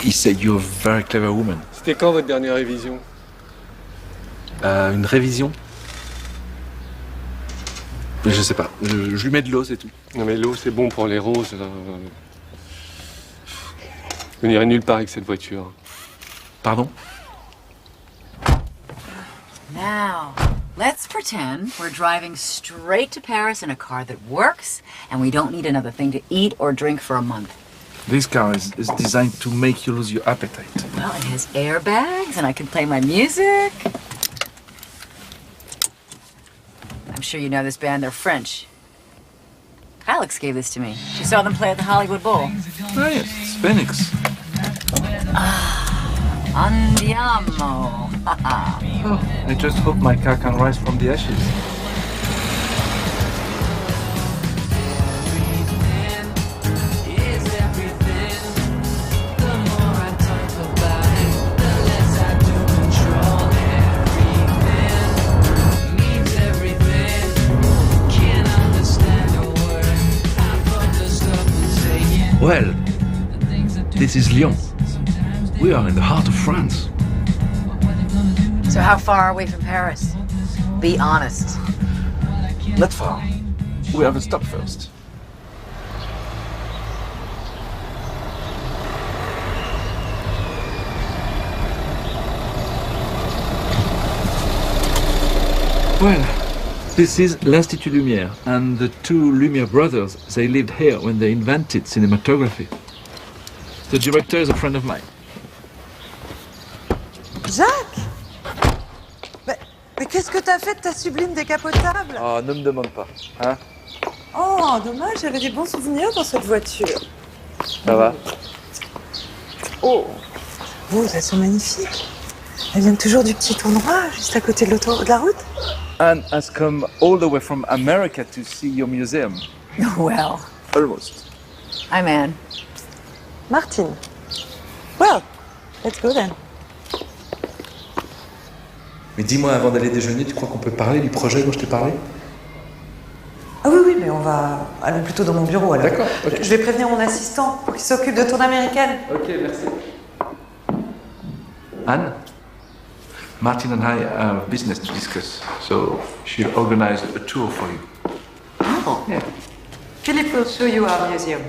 He said you're a very clever woman. C'était quand votre dernière révision? Une révision? Je sais pas. Je lui mets de l'eau, c'est tout. Non mais l'eau, c'est bon pour les roses. Vous n'irez nulle part avec cette voiture. Pardon? Now, let's pretend we're driving straight to Paris in a car that works, and we don't need another thing to eat or drink for a month. This car is designed to make you lose your appetite. Well, it has airbags, and I can play my music. I'm sure you know this band. They're French. Alex gave this to me. She saw them play at the Hollywood Bowl. Oh, yes, it's Phoenix. Andiamo. Oh, I just hope my car can rise from the ashes. Well, this is Lyon. We are in the heart of France. So how far are we from Paris? Be honest. Not far. We have a stop first. Well, this is l'Institut Lumière, and the two Lumière brothers, they lived here when they invented cinematography. The director is a friend of mine. Jacques! Mais qu'est-ce que t'as fait de ta sublime décapotable? Oh, ne me demande pas, hein? Oh, dommage, j'avais des bons souvenirs dans cette voiture. Ça va? Oh, elles sont magnifiques. Elles viennent toujours du petit endroit, juste à côté de la route. Anne has come all the way from America to see your museum. Well, Almost. I'm Anne. Martine. Well, let's go then. Mais dis-moi, avant d'aller déjeuner, tu crois qu'on peut parler du projet dont je t'ai parlé? Ah oui, mais on va aller plutôt dans mon bureau alors. D'accord, ok. Je vais prévenir mon assistant pour qu'il s'occupe de ton américaine. Ok, merci. Anne? Martin and I have business to discuss, so she'll organize a tour for you. Oh. Yeah. Philippe will show you our museum.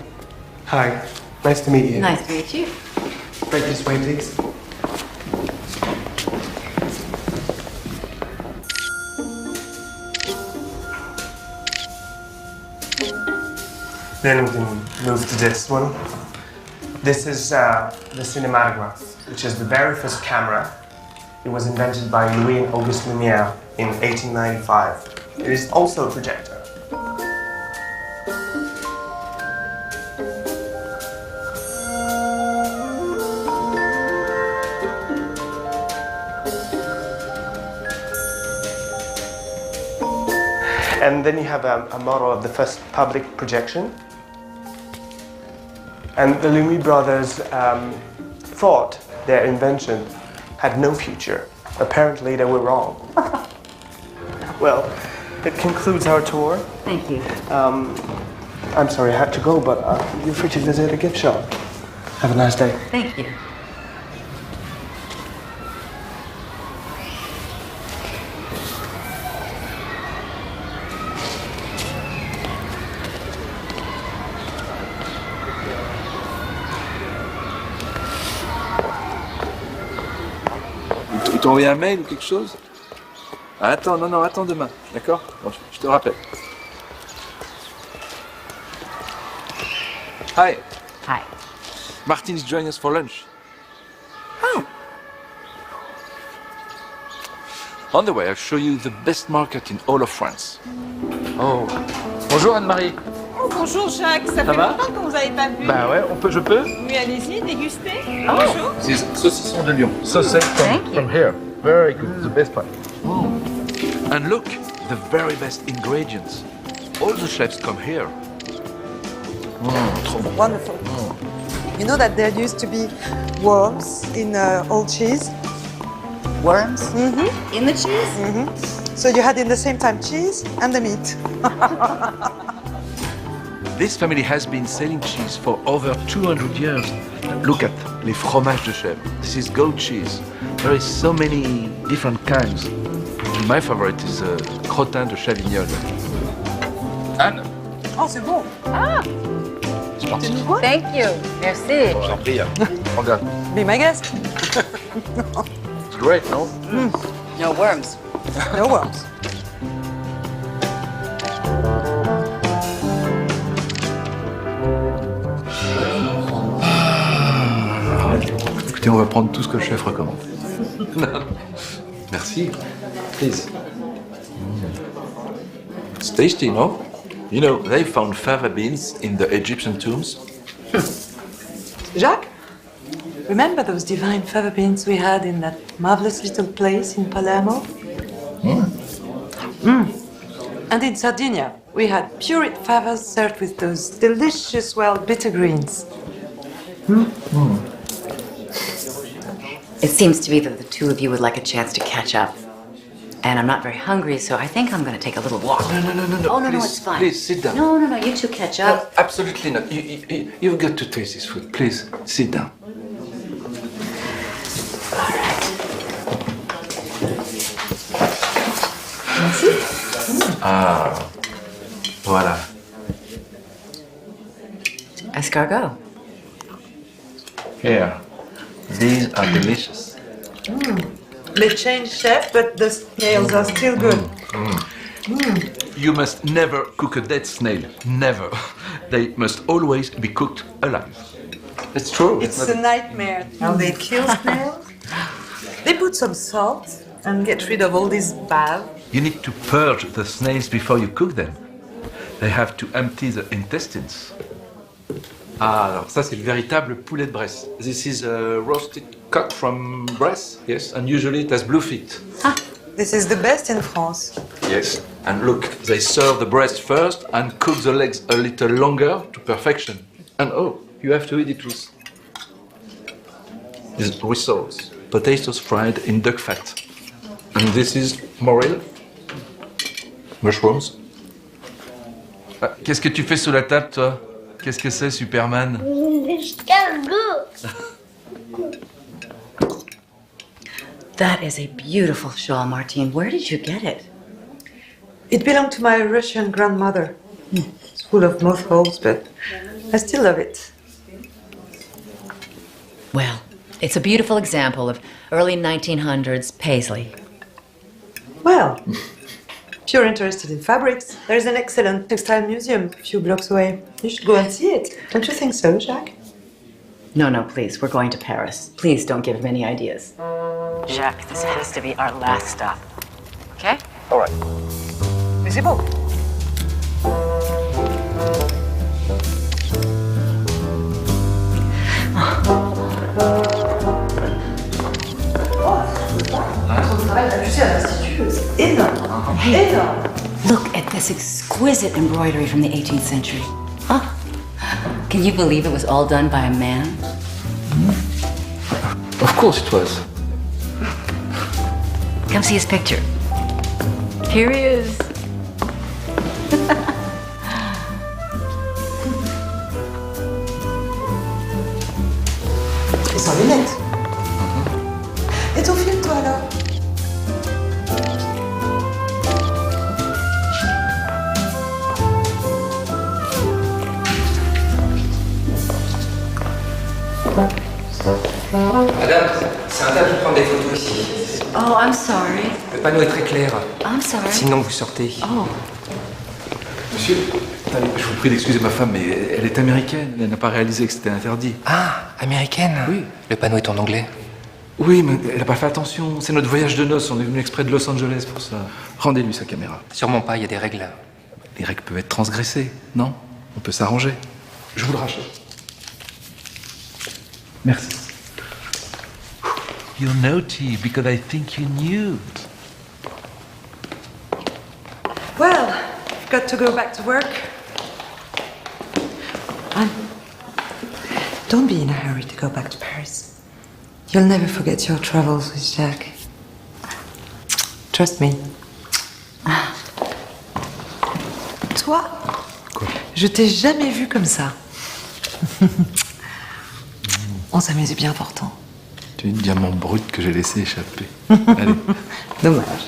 Hi, nice to meet you. Nice to meet you. Right this way, please. Then we can move to this one. This is the cinematograph, which is the very first camera. It was invented by Louis and Auguste Lumière in 1895. It is also a projector. And then you have a model of the first public projection. And the Lumière brothers thought their invention had no future. Apparently they were wrong. Well, it concludes our tour. Thank you. I'm sorry I had to go, but you're free to visit a gift shop. Have a nice day. Thank you. Il t'a envoyé un mail ou quelque chose? Attends, non, attends demain, d'accord? Bon, je te rappelle. Hi. Hi. Martin is joining us for lunch. Oh. On the way, I'll show you the best market in all of France. Oh. Bonjour Anne-Marie. Oh, bonjour Jacques, ça fait va longtemps qu'on vous avait pas vu. Bah ouais, je peux? Oui, allez-y, dégustez. Oh. Bonjour. These saucissons de Lyon. Sausage from here. Very good, the best part. Oh. And look, the very best ingredients. All the chefs come here. Trop bon. Wonderful. You know that there used to be worms in old cheese? Worms? Mm-hmm. In the cheese? Mm-hmm. So you had in the same time cheese and the meat. This family has been selling cheese for over 200 years. Look at les fromages de chèvre. This is goat cheese. There is so many different kinds. My favorite is crottin de Chavignol. Anne? Oh, c'est bon. Ah! C'est parti. Thank you. Merci. J'en prie. Regarde. Be my guest. It's great, no? No worms. No worms. Écoutez, on va prendre tout ce que le chef recommande. Merci. Please. It's tasty, no? You know, they found fava beans in the Egyptian tombs. Jacques, remember those divine fava beans we had in that marvelous little place in Palermo? And in Sardinia, we had pureed favas served with those delicious, bitter greens. It seems to me that the two of you would like a chance to catch up. And I'm not very hungry, so I think I'm going to take a little walk. No. Oh, no, please, it's fine. Please, sit down. No, you two catch up. No, absolutely not. You've got to taste this food. Please, sit down. Merci. Ah, voilà. Escargot. Here. These are delicious. They changed chef, but the snails are still good. You must never cook a dead snail. Never. They must always be cooked alive. It's true. It's a nightmare. How they kill snails. They put some salt and get rid of all this bile. You need to purge the snails before you cook them. They have to empty the intestines. Ah, alors ça c'est le véritable poulet de Bresse. This is a roasted cock from Bresse, yes, and usually it has blue feet. This is the best in France. Yes. And look, they serve the breast first and cook the legs a little longer to perfection. And oh, you have to eat it with rissoles, potatoes fried in duck fat. And this is morel, mushrooms. Ah, qu'est-ce que tu fais sous la table, toi? Qu'est-ce que c'est, Superman? That is a beautiful shawl, Martine. Where did you get it? It belonged to my Russian grandmother. It's full of mothballs, but I still love it. Well, it's a beautiful example of early 1900s paisley. Well, if you're interested in fabrics, there's an excellent textile museum a few blocks away. You should go and see it. Don't you think so, Jacques? No, please. We're going to Paris. Please don't give him any ideas. Jacques, this has to be our last stop. Okay? All right. Mais c'est beau. Énorme. Look at this exquisite embroidery from the 18th century. Huh? Can you believe it was all done by a man? Of course it was. Come see his picture. Here he is. Et sans lunettes. Et ton film, toi, alors? Madame, c'est interdit de prendre des photos ici. Oh, I'm sorry. Le panneau est très clair. I'm sorry. Sinon, vous sortez. Oh. Monsieur, attendez, je vous prie d'excuser ma femme, mais elle est américaine. Elle n'a pas réalisé que c'était interdit. Ah, américaine? Oui. Le panneau est en anglais. Oui, mais elle n'a pas fait attention. C'est notre voyage de noces. On est venu exprès de Los Angeles pour ça. Rendez-lui sa caméra. Sûrement pas, il y a des règles. Les règles peuvent être transgressées, non? On peut s'arranger. Je vous le rachète. Merci. You're naughty because I think you knew. Well, I've got to go back to work. Don't be in a hurry to go back to Paris. You'll never forget your travels with Jacques. Trust me. Toi, quoi? Je t'ai jamais vu comme ça. On s'amusait bien pourtant. Tu es une diamant brut que j'ai laissé échapper. Allez. Dommage.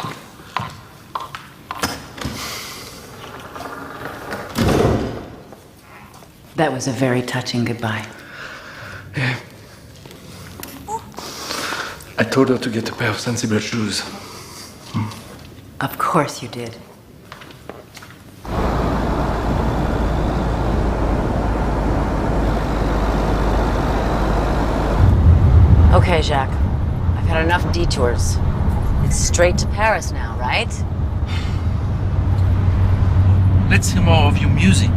That was a very touching goodbye. Yeah. I told her to get a pair of sensible shoes. Of course you did. Okay, Jacques. I've had enough detours. It's straight to Paris now, right? Let's hear more of your music.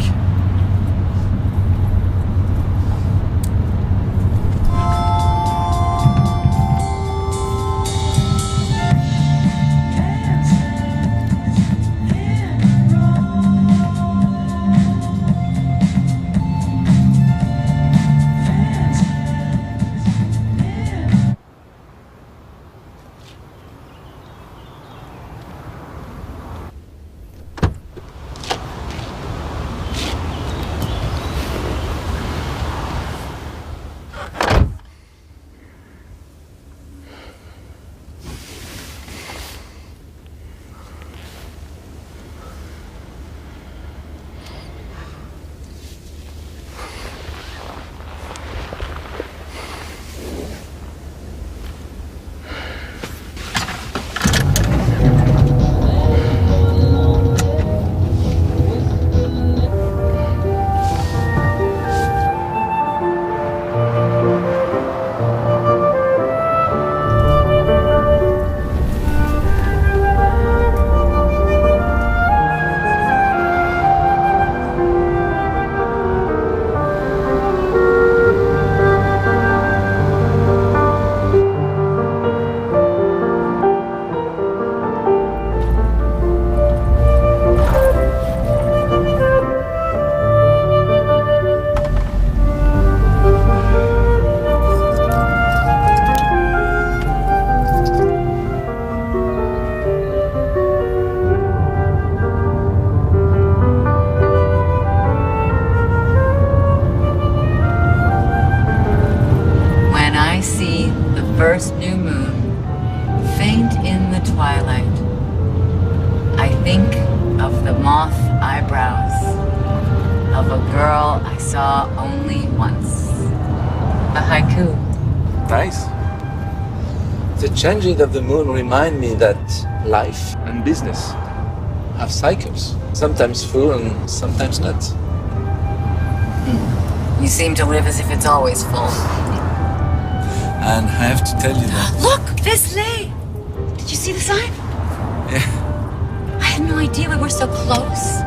off the moth eyebrows of a girl I saw only once. A haiku. Nice. The changing of the moon remind me that life and business have cycles, sometimes full and sometimes not. You seem to live as if it's always full. And I have to tell you that. Look, Bisley! Did you see the sign? Yeah. I had no idea we were so close.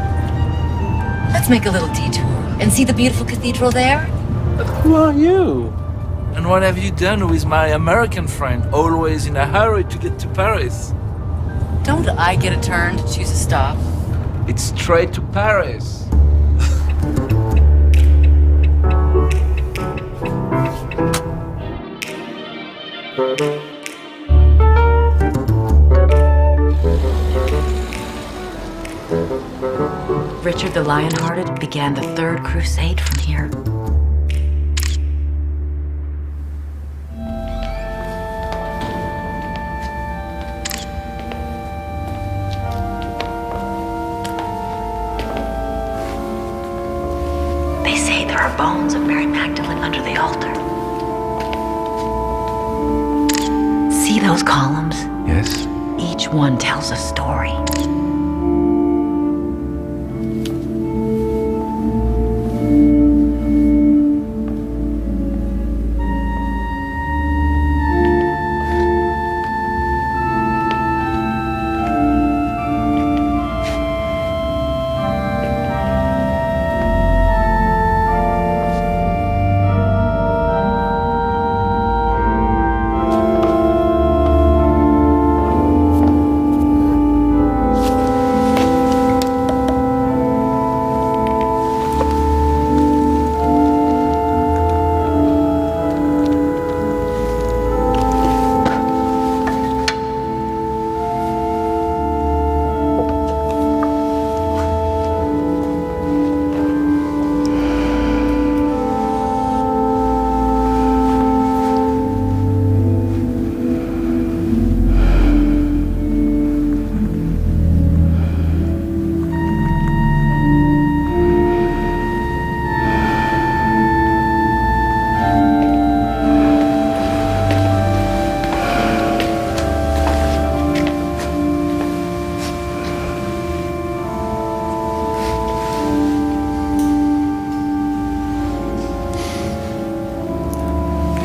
Let's make a little detour and see the beautiful cathedral there. But who are you? And what have you done with my American friend, always in a hurry to get to Paris? Don't I get a turn to choose a stop? It's straight to Paris. Richard the Lionhearted began the Third Crusade from here. They say there are bones of Mary Magdalene under the altar. See those columns? Yes. Each one tells a story.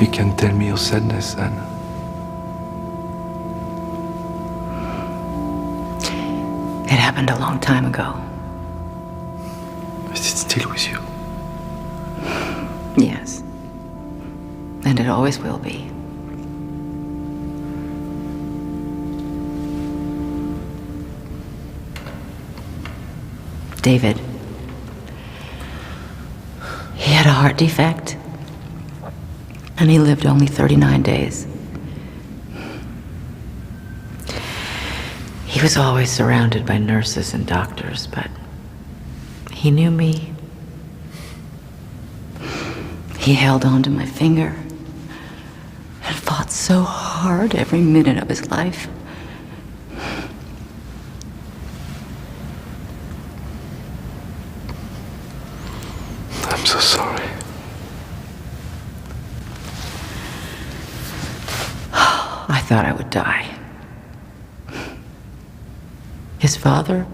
You can tell me your sadness, Anne. It happened a long time ago. Is it still with you? Yes. And it always will be. David. He had a heart defect. And he lived only 39 days. He was always surrounded by nurses and doctors, but he knew me. He held on to my finger and fought so hard every minute of his life. I'm so sorry. I thought I would die. His father,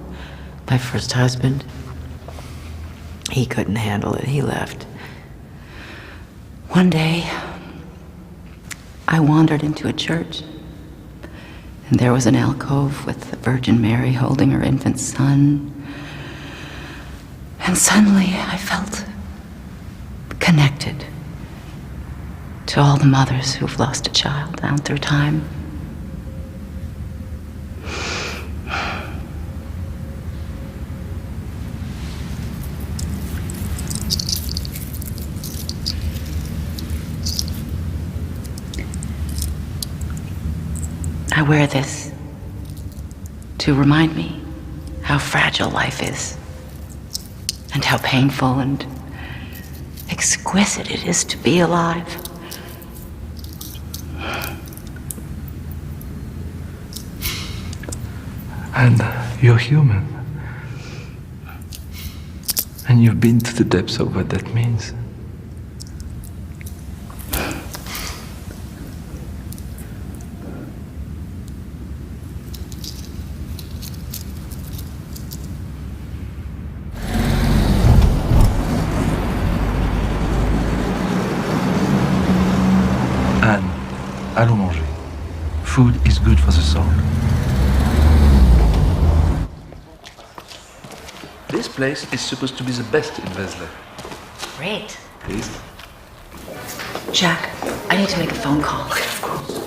my first husband, he couldn't handle it. He left. One day, I wandered into a church, and there was an alcove with the Virgin Mary holding her infant son. And suddenly, I felt connected to all the mothers who've lost a child down through time. I wear this to remind me how fragile life is, and how painful and exquisite it is to be alive. And you're human. And you've been to the depths of what that means. Anne, allons manger. Food is good for the soul. This place is supposed to be the best in Vesle. Great. Please? Jack, I need to make a phone call. Of course.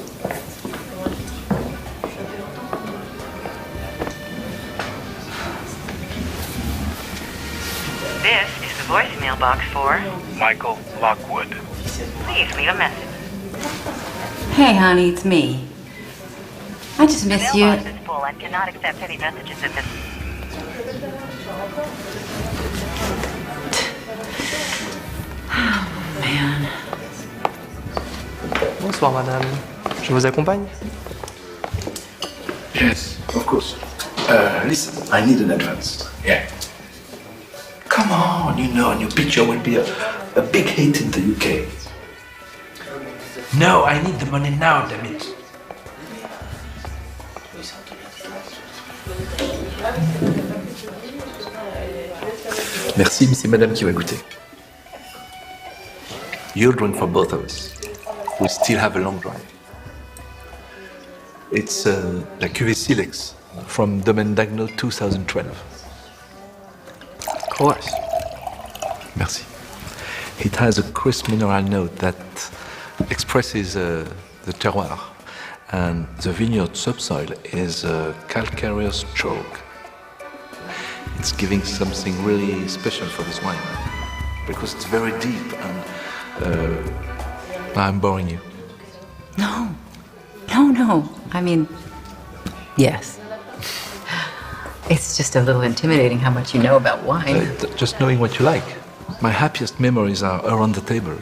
This is the voicemail box for Michael Lockwood. Please leave a message. Hey, honey, it's me. I just miss you. Mailbox is full and cannot accept any messages at this. Oh, man. Bonsoir, madame. Je vous accompagne? Yes, of course. Listen, I need an advance. Yeah. Come on, you know, your picture will be a big hit in the UK. No, I need the money now, damn it. Merci, mais c'est madame qui va goûter. You'll drink for both of us. We still have a long drive. It's la cuvée Silex from Domaine d'Agno 2012. Of course. Merci. It has a crisp mineral note that expresses the terroir, and the vineyard subsoil is a calcareous chalk. It's giving something really special for this wine because it's very deep and I'm boring you. No. No. I mean, yes. It's just a little intimidating how much you know about wine. Just knowing what you like. My happiest memories are around the table.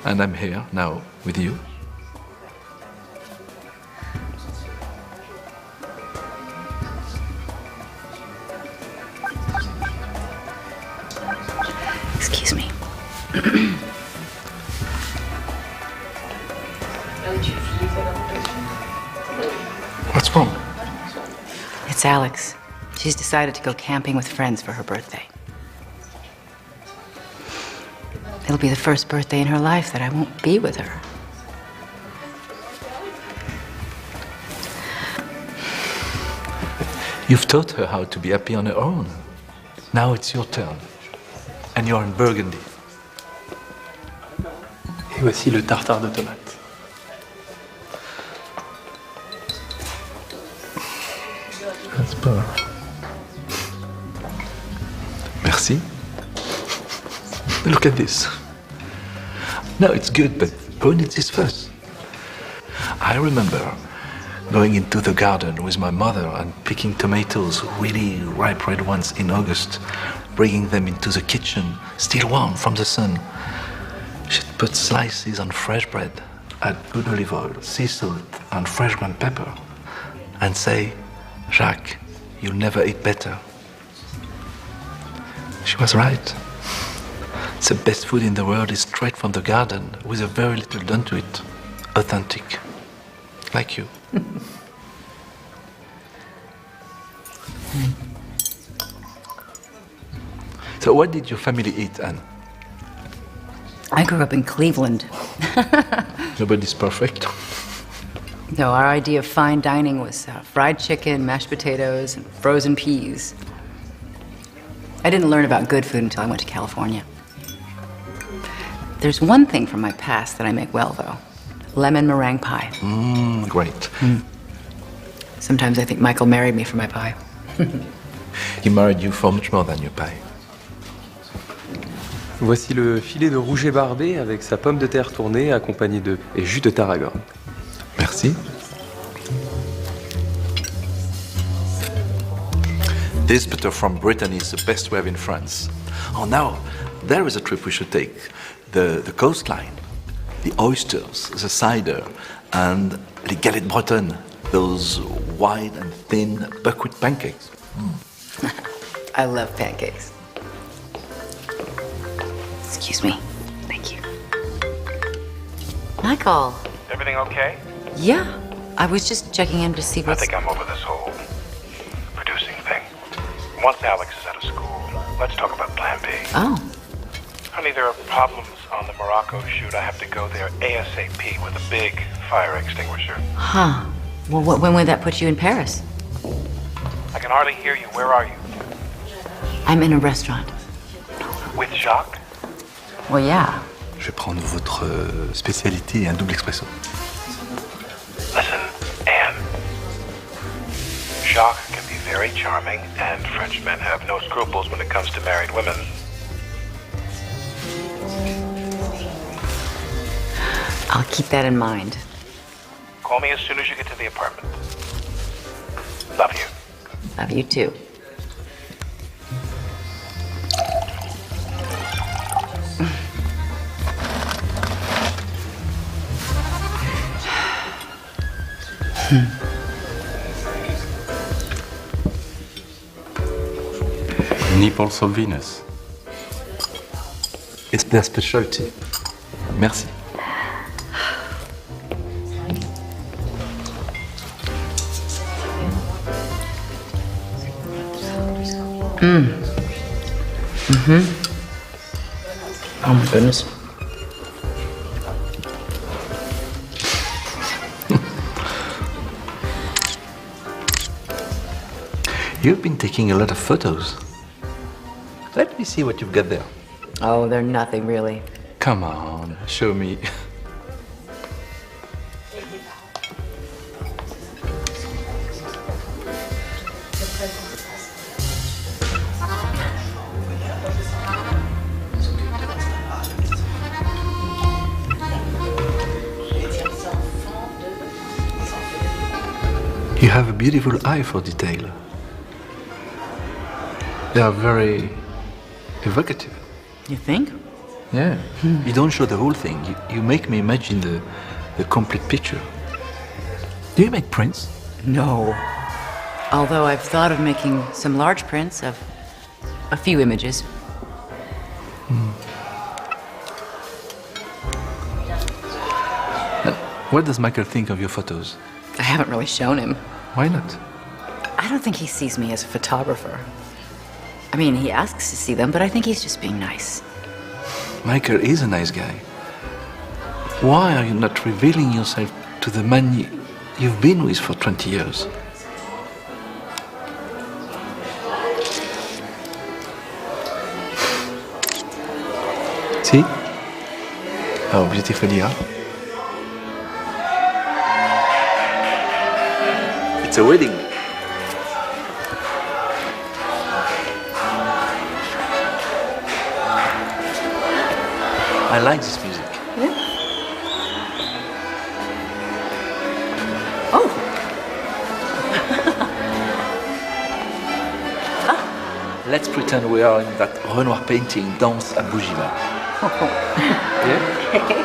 And I'm here now with you. Excuse me. What's wrong? It's Alex. She's decided to go camping with friends for her birthday. It'll be the first birthday in her life that I won't be with her. You've taught her how to be happy on her own. Now it's your turn. And you're in Burgundy. Et voici le tartare de tomates. That's pas. Merci. Look at this. No, it's good, but who needs this first? I remember going into the garden with my mother and picking tomatoes, really ripe red ones in August, bringing them into the kitchen, still warm from the sun. She'd put slices on fresh bread, add good olive oil, sea salt, and fresh ground pepper, and say, "Jacques, you'll never eat better." She was right. The best food in the world is straight from the garden, with a very little done to it. Authentic. Like you. So what did your family eat, Anne? I grew up in Cleveland. Nobody's perfect. No, our idea of fine dining was fried chicken, mashed potatoes, and frozen peas. I didn't learn about good food until I went to California. There's one thing from my past that I make well, though. Lemon meringue pie. Great. Sometimes I think Michael married me for my pie. He married you for much more than your pie. Voici le filet de rouget barbé avec sa pomme de terre tournée accompagnée de jus de tarragon. Merci. This butter from Brittany is the best we have in France. Oh, now, there is a trip we should take. The coastline, the oysters, the cider, and les galettes bretonnes, those wide and thin buckwheat pancakes. I love pancakes. Excuse me. Thank you. Michael. Everything okay? Yeah. I was just checking in to see I what's... think I'm over this whole producing thing. Once Alex is out of school, let's talk about Plan B. Oh. Honey, there are problems on the Morocco shoot. I have to go there ASAP with a big fire extinguisher. Huh. Well, when would that put you in Paris? I can hardly hear you. Where are you? I'm in a restaurant. With Jacques? Well, yeah. Je vais prendre votre spécialité et un double expresso. Listen, Anne. Jacques can be very charming, and French men have no scruples when it comes to married women. I'll keep that in mind. Call me as soon as you get to the apartment. Love you. Love you too. Nipples of Venus. It's their specialty. Merci. Oh my goodness. You've been taking a lot of photos. Let me see what you've got there. Oh, they're nothing really. Come on, show me. You have a beautiful eye for detail. They are very evocative. You think? Yeah. You don't show the whole thing. You make me imagine the complete picture. Do you make prints? No. Although I've thought of making some large prints of a few images. And what does Michael think of your photos? I haven't really shown him. Why not? I don't think he sees me as a photographer. I mean, he asks to see them, but I think he's just being nice. Michael is a nice guy. Why are you not revealing yourself to the man you've been with for 20 years? See? How beautiful you are. It's a wedding. I like this music. Yeah. Oh. Let's pretend we are in that Renoir painting, Danse à Bougival. Yeah? Okay.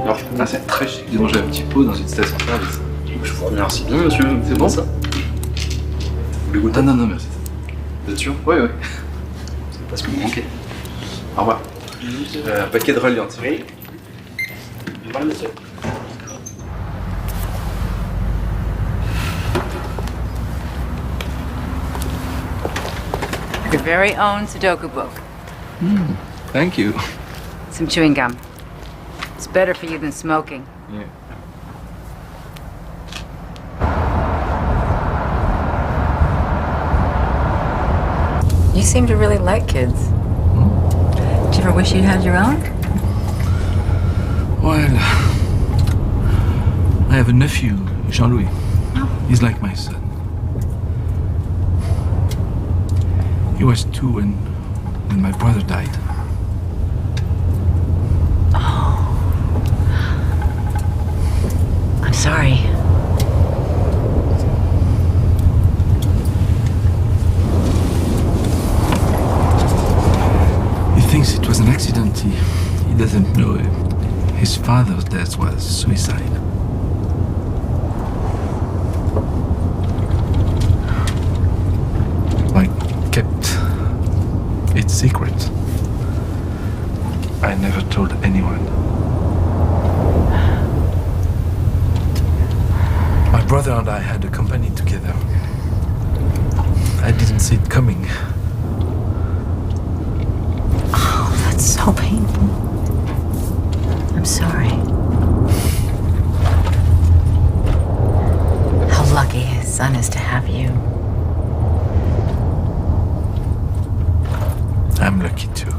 Alors, là, c'est très chic de manger un petit pot dans une station-service. Je vous remercie bien, monsieur. C'est bon, ça? Vous voulez goûter? Non, non, merci. Vous êtes sûr? Oui, oui. C'est pas ce que vous manquez. Au revoir. Un paquet de reliantes. Oui. Au revoir, monsieur. Your very own Sudoku book. Thank you. Some chewing gum. It's better for you than smoking. Yeah. You seem to really like kids. Do you ever wish you had your own? Well, I have a nephew, Jean-Louis. He's like my son. He was 2 when my brother died. Oh. I'm sorry. He thinks it was an accident. He doesn't know his father's death was suicide. I kept it secret. I never told anyone. My brother and I had a company together. I didn't see it coming. Oh, that's so painful. I'm sorry. How lucky his son is to have you. I'm lucky too.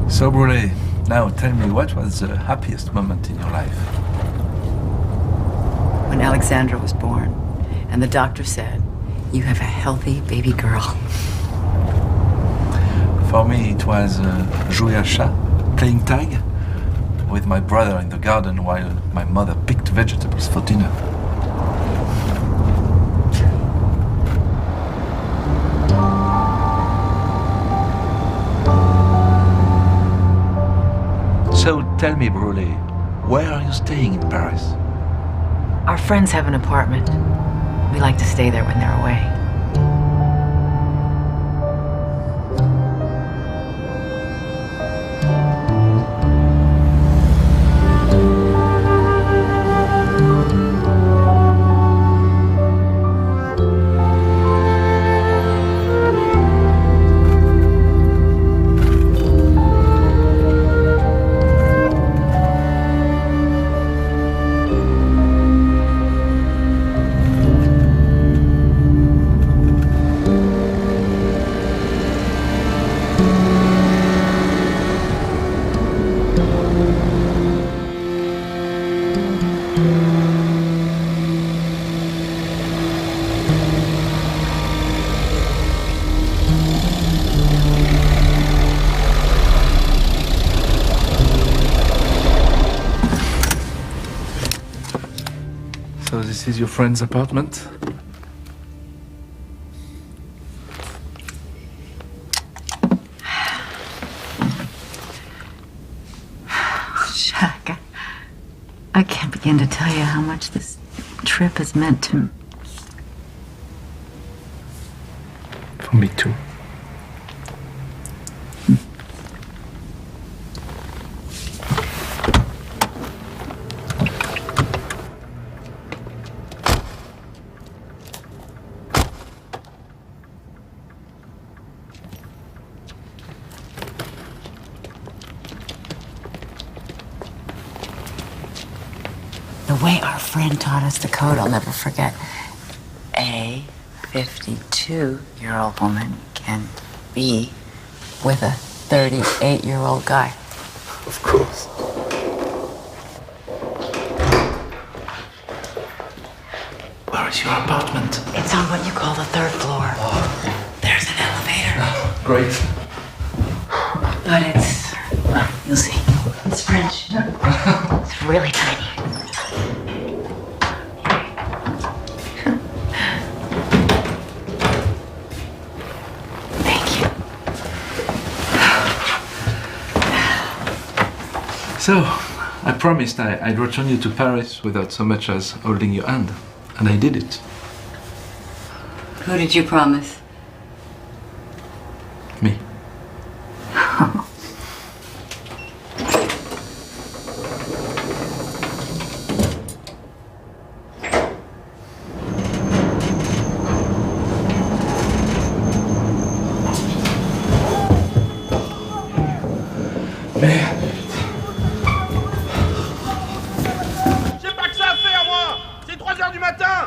So, Brule, now tell me, what was the happiest moment in your life? When Alexandra was born, and the doctor said, "You have a healthy baby girl." For me, it was jouer à chat, playing tag with my brother in the garden while my mother picked vegetables for dinner. So tell me, Brule, where are you staying in Paris? Our friends have an apartment. We like to stay there when they're away. So this is your friend's apartment? Jack, I can't begin to tell you how much this trip has meant to me. For me too. The way our friend taught us the code, I'll never forget. A 52-year-old woman can be with a 38-year-old guy. Of course. Where is your apartment? It's on what you call the 3rd floor. There's an elevator. Great. But it's, well, you'll see. It's French. It's really tiny. So, I promised I'd return you to Paris without so much as holding your hand. And I did it. Who did you promise? Me. Merde. J'ai pas que ça à faire, moi! C'est 3 heures du matin!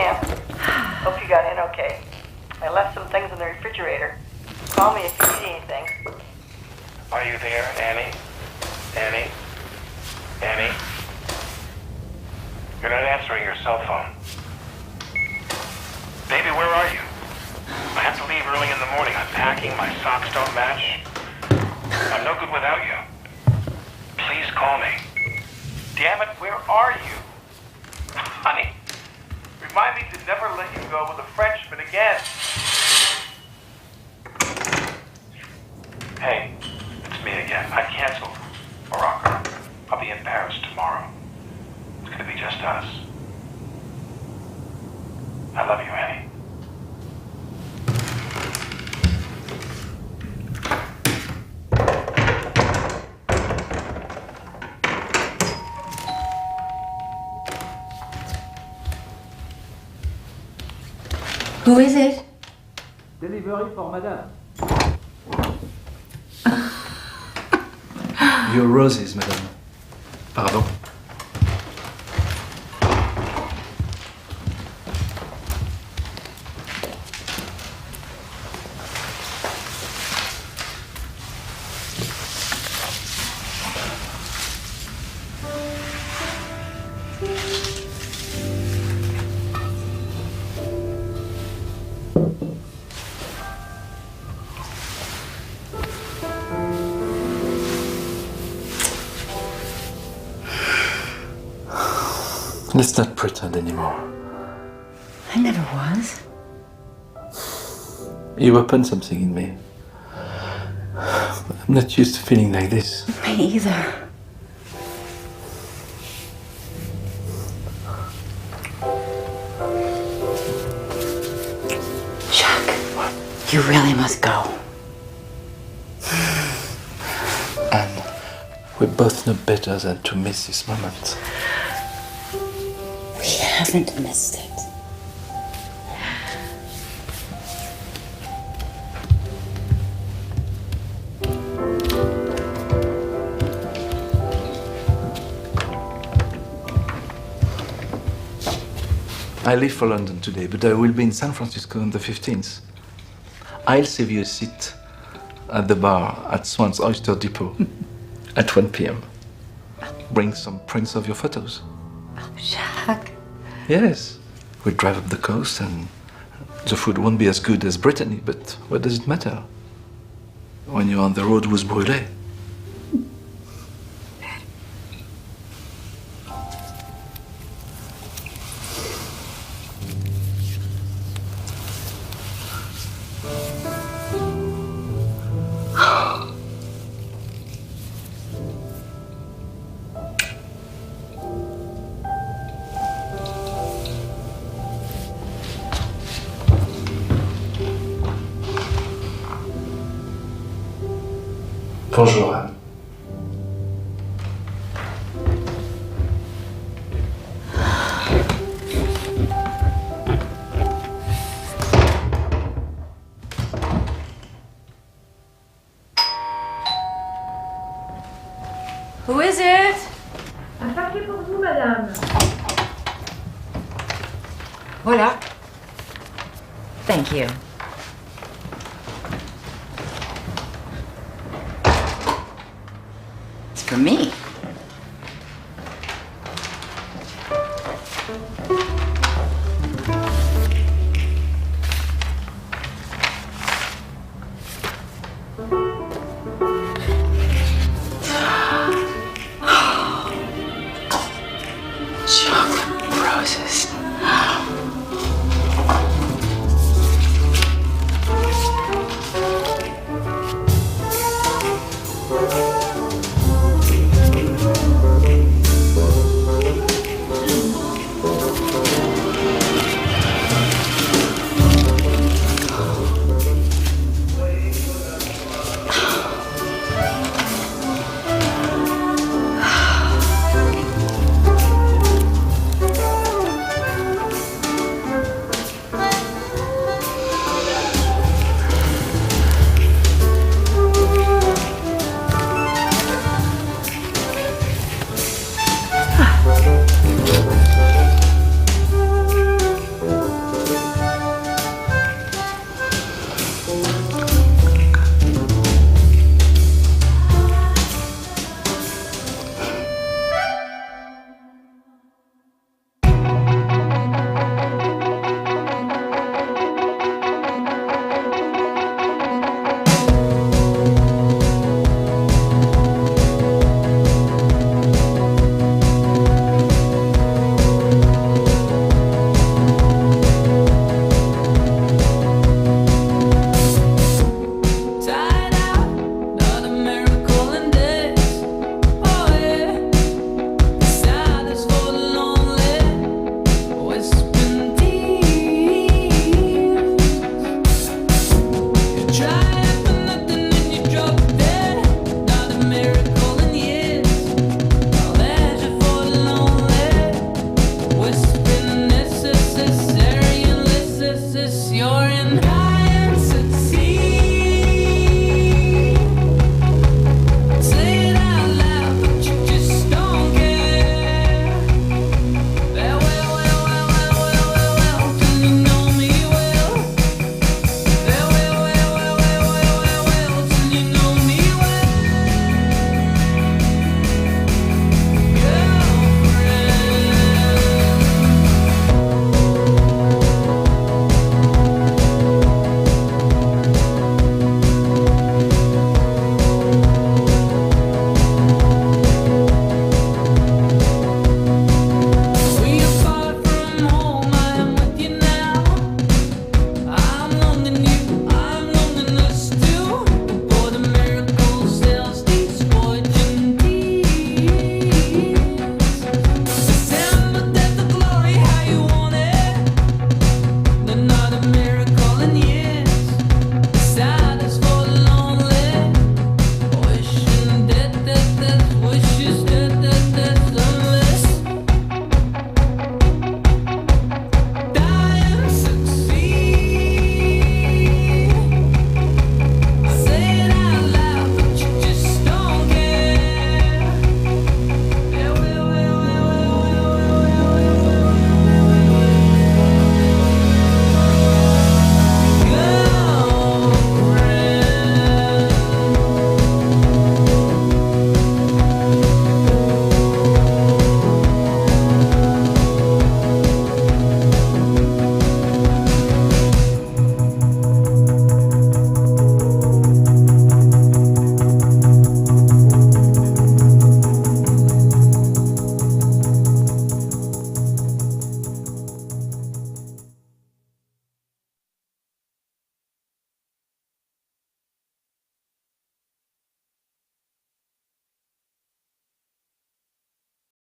Anne. Hope you got in okay. I left some things in the refrigerator. Call me if you need anything. Are you there, Annie? Annie? Annie? You're not answering your cell phone. Baby, where are you? I have to leave early in the morning. I'm packing. My socks don't match. I'm no good without you. Please call me. Damn it, where are you? Honey, remind me to never let you go with a Frenchman again. Hey, it's me again. I canceled Morocco. I'll be in Paris tomorrow. It's gonna be just us. I love you, Annie. Who is it? Delivery for madame. Your roses, madame. Pardon. Let's not pretend anymore. I never was. You opened something in me. I'm not used to feeling like this. Me either. Chuck, you really must go. And we both know better than to miss this moment. We haven't missed it. I leave for London today, but I will be in San Francisco on the 15th. I'll save you a seat at the bar at Swan's Oyster Depot at 1 p.m. Bring some prints of your photos. Chuck. Yes. We'll drive up the coast and the food won't be as good as Brittany, but what does it matter when you're on the road with Brûlé? Bonjour, Anne. Who is it? Un paquet pour vous, madame. Voilà. Thank you. It's for me.